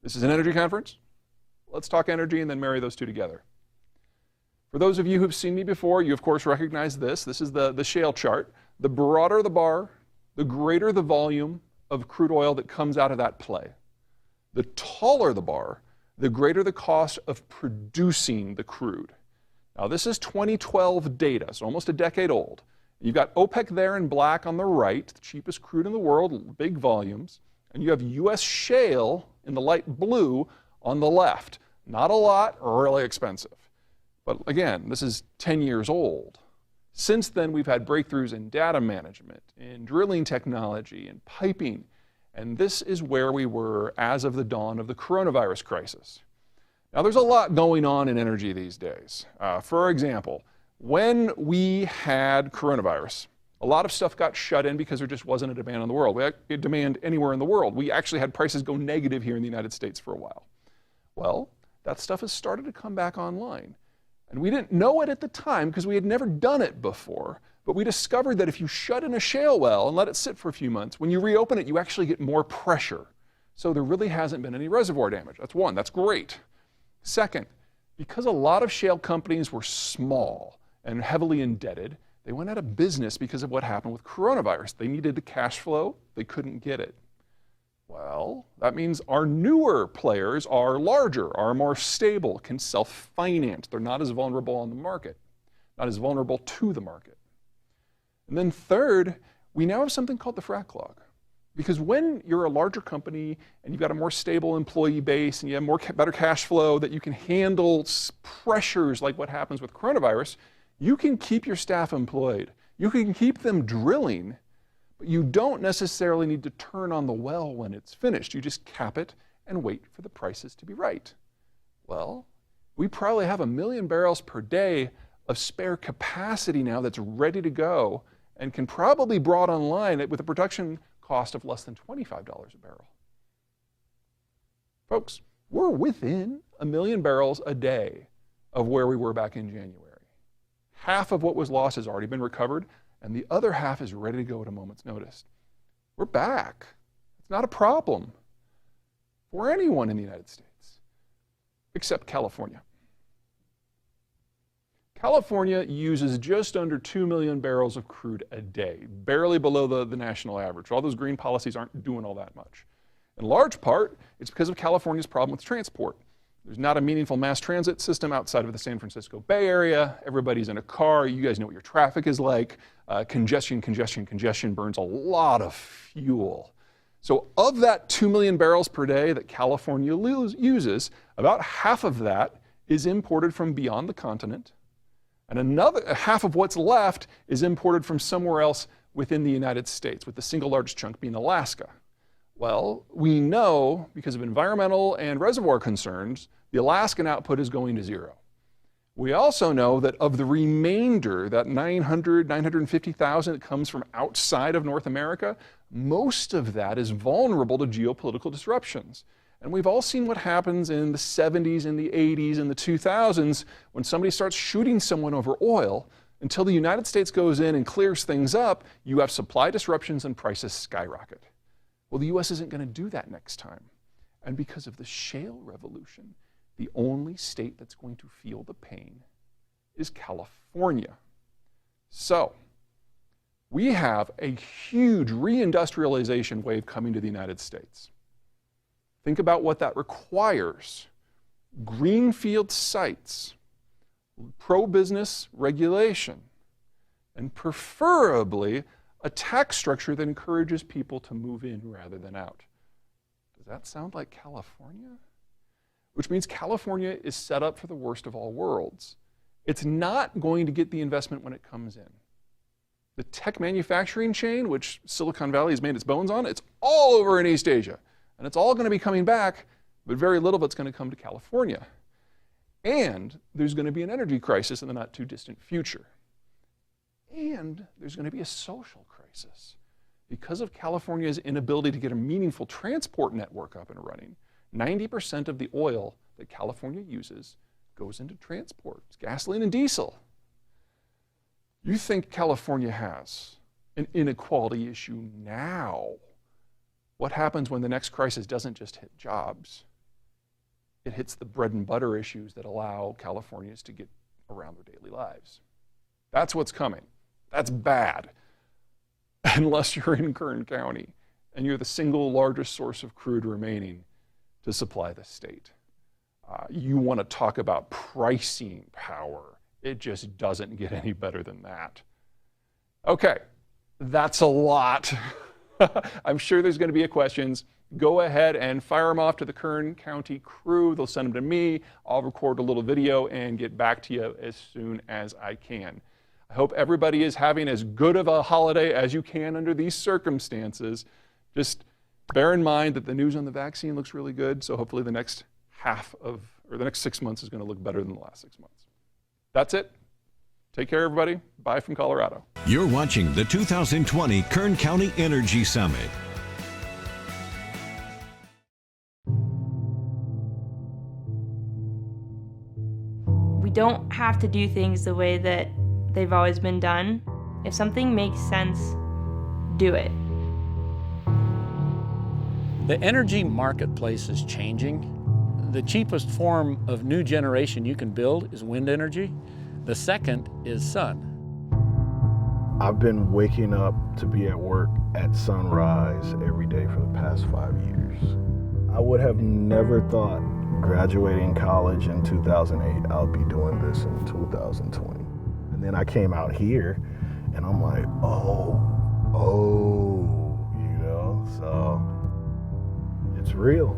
S21: This is an energy conference. Let's talk energy and then marry those two together. For those of you who've seen me before, you of course recognize this. This is the shale chart. The broader the bar, the greater the volume of crude oil that comes out of that play. The taller the bar, the greater the cost of producing the crude. Now this is 2012 data, so almost a decade old. You've got OPEC there in black on the right, the cheapest crude in the world, big volumes. And you have US shale in the light blue on the left. Not a lot, really expensive. But again, this is 10 years old. Since then, we've had breakthroughs in data management, in drilling technology, in piping. And this is where we were as of the dawn of the coronavirus crisis. Now, there's a lot going on in energy these days. For example, when we had coronavirus, a lot of stuff got shut in because there just wasn't a demand in the world. We had demand anywhere in the world. We actually had prices go negative here in the United States for a while. Well, that stuff has started to come back online. And we didn't know it at the time because we had never done it before. But we discovered that if you shut in a shale well and let it sit for a few months, when you reopen it, you actually get more pressure. So there really hasn't been any reservoir damage. That's one, that's great. Second, because a lot of shale companies were small and heavily indebted, they went out of business because of what happened with coronavirus. They needed the cash flow, they couldn't get it. Well, that means our newer players are larger, are more stable, can self-finance. They're not as vulnerable on the market, not as vulnerable to the market. And then third, we now have something called the frac clog. Because when you're a larger company and you've got a more stable employee base and you have better cash flow that you can handle pressures like what happens with coronavirus, you can keep your staff employed. You can keep them drilling, but you don't necessarily need to turn on the well when it's finished. You just cap it and wait for the prices to be right. Well, we probably have 1 million barrels per day of spare capacity now that's ready to go and can probably be brought online with a production cost of less than $25 a barrel. Folks, we're within 1 million barrels a day of where we were back in January. Half of what was lost has already been recovered, and the other half is ready to go at a moment's notice. We're back. It's not a problem for anyone in the United States, except California. California uses just under 2 million barrels of crude a day, barely below the national average. All those green policies aren't doing all that much. In large part, it's because of California's problem with transport. There's not a meaningful mass transit system outside of the San Francisco Bay Area. Everybody's in a car. You guys know what your traffic is like. Congestion burns a lot of fuel. So of that 2 million barrels per day that California uses, about half of that is imported from beyond the continent. And another half of what's left is imported from somewhere else within the United States, with the single largest chunk being Alaska. Well, we know because of environmental and reservoir concerns, the Alaskan output is going to zero. We also know that of the remainder, that 950,000 that comes from outside of North America, most of that is vulnerable to geopolitical disruptions. And we've all seen what happens in the 70s, and the 80s, and the 2000s when somebody starts shooting someone over oil. Until the United States goes in and clears things up, you have supply disruptions and prices skyrocket. Well, the U.S. isn't going to do that next time. And because of the shale revolution, the only state that's going to feel the pain is California. So, we have a huge reindustrialization wave coming to the United States. Think about what that requires. Greenfield sites, pro-business regulation, and preferably a tax structure that encourages people to move in rather than out. Does that sound like California? Which means California is set up for the worst of all worlds. It's not going to get the investment when it comes in. The tech manufacturing chain, which Silicon Valley has made its bones on, it's all over in East Asia. And it's all going to be coming back, but very little of it's going to come to California. And there's going to be an energy crisis in the not too distant future. And there's going to be a social crisis. Because of California's inability to get a meaningful transport network up and running, 90% of the oil that California uses goes into transport. It's gasoline and diesel. You think California has an inequality issue now? What happens when the next crisis doesn't just hit jobs? It hits the bread and butter issues that allow Californians to get around their daily lives. That's what's coming. That's bad. Unless you're in Kern County and you're the single largest source of crude remaining to supply the state. You want to talk about pricing power. It just doesn't get any better than that. Okay, that's a lot. I'm sure there's going to be questions. Go ahead and fire them off to the Kern County crew. They'll send them to me. I'll record a little video and get back to you as soon as I can. I hope everybody is having as good of a holiday as you can under these circumstances. Just bear in mind that the news on the vaccine looks really good, so hopefully the next the next 6 months is going to look better than the last 6 months. That's it. Take care, everybody. Bye from Colorado.
S16: You're watching the 2020 Kern County Energy Summit.
S7: We don't have to do things the way that they've always been done. If something makes sense, do it.
S8: The energy marketplace is changing. The cheapest form of new generation you can build is wind energy. The second is sun.
S9: I've been waking up to be at work at sunrise every day for the past 5 years. I would have never thought graduating college in 2008, I'll be doing this in 2020. And then I came out here and I'm like, so it's real.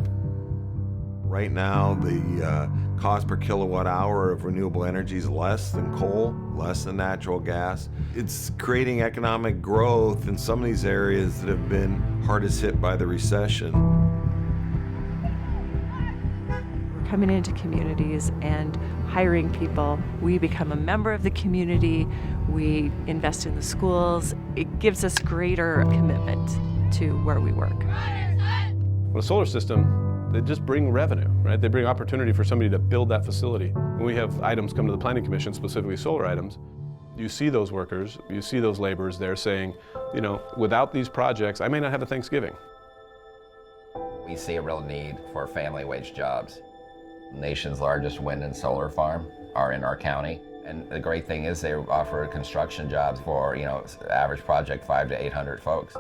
S10: Right now, the cost per kilowatt hour of renewable energy is less than coal, less than natural gas. It's creating economic growth in some of these areas that have been hardest hit by the recession.
S11: We're coming into communities and hiring people. We become a member of the community. We invest in the schools. It gives us greater commitment to where we work.
S12: Well, a solar system, they just bring revenue, right? They bring opportunity for somebody to build that facility. When we have items come to the Planning Commission, specifically solar items, you see those workers, you see those laborers there saying, you know, without these projects, I may not have a Thanksgiving.
S1: We see a real need for family wage jobs. The nation's largest wind and solar farm are in our county. And the great thing is they offer construction jobs for, you know, average project 500 to 800 folks.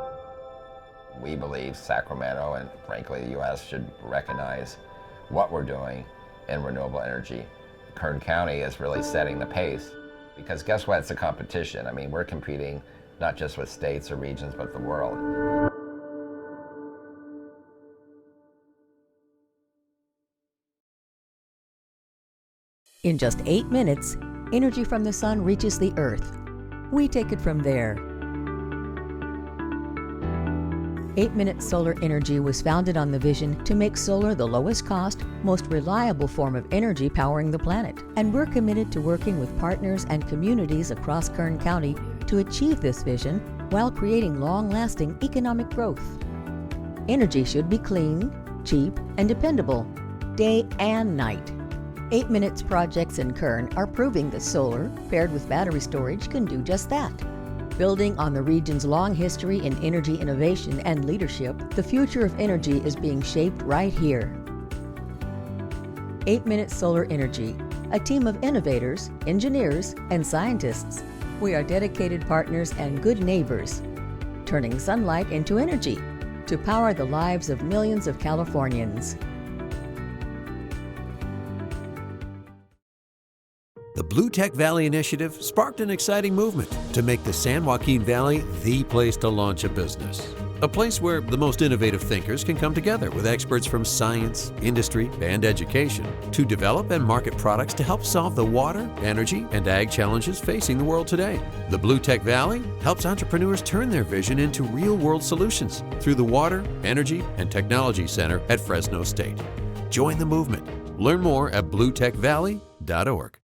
S1: We believe Sacramento and frankly the U.S. should recognize what we're doing in renewable energy. Kern County is really setting the pace because guess what? It's a competition. I mean, we're competing not just with states or regions, but the world.
S13: In just 8 minutes, energy from the sun reaches the Earth. We take it from there. 8-Minute Solar Energy was founded on the vision to make solar the lowest cost, most reliable form of energy powering the planet. And we're committed to working with partners and communities across Kern County to achieve this vision while creating long-lasting economic growth. Energy should be clean, cheap, and dependable, day and night. 8-Minute projects in Kern are proving that solar, paired with battery storage, can do just that. Building on the region's long history in energy innovation and leadership, the future of energy is being shaped right here. 8-Minute Solar Energy, a team of innovators, engineers, and scientists. We are dedicated partners and good neighbors, turning sunlight into energy to power the lives of millions of Californians.
S15: The Blue Tech Valley Initiative sparked an exciting movement to make the San Joaquin Valley the place to launch a business. A place where the most innovative thinkers can come together with experts from science, industry, and education to develop and market products to help solve the water, energy, and ag challenges facing the world today. The Blue Tech Valley helps entrepreneurs turn their vision into real-world solutions through the Water, Energy, and Technology Center at Fresno State. Join the movement. Learn more at bluetechvalley.org.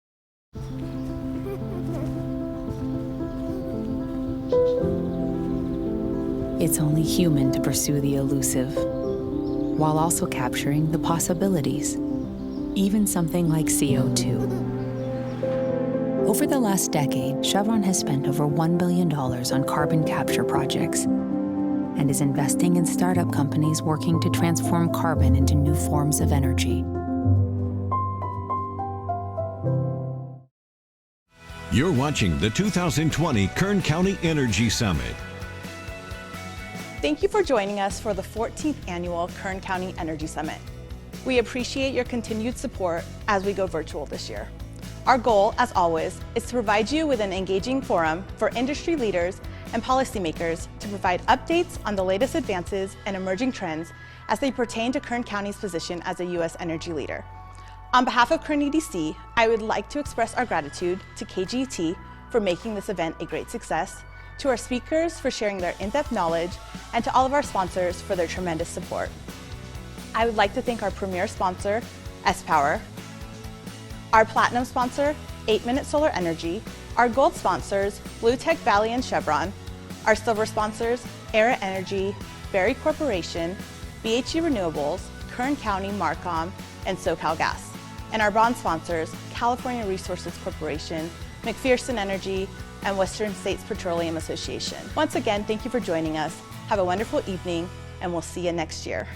S14: It's only human to pursue the elusive, while also capturing the possibilities, even something like CO2. Over the last decade, Chevron has spent over $1 billion on carbon capture projects and is investing in startup companies working to transform carbon into new forms of energy.
S16: You're watching the 2020 Kern County Energy Summit.
S2: Thank you for joining us for the 14th Annual Kern County Energy Summit. We appreciate your continued support as we go virtual this year. Our goal, as always, is to provide you with an engaging forum for industry leaders and policymakers to provide updates on the latest advances and emerging trends as they pertain to Kern County's position as a U.S. energy leader. On behalf of Kern EDC, I would like to express our gratitude to KGET for making this event a great success, to our speakers for sharing their in-depth knowledge, and to all of our sponsors for their tremendous support. I would like to thank our premier sponsor, S-Power, our platinum sponsor, 8-Minute Solar Energy, our gold sponsors, Blue Tech Valley and Chevron, our silver sponsors, Era Energy, Berry Corporation, BHE Renewables, Kern County, Marcom, and SoCalGas, and our bronze sponsors, California Resources Corporation, McPherson Energy, and Western States Petroleum Association. Once again, thank you for joining us. Have a wonderful evening, and we'll see you next year.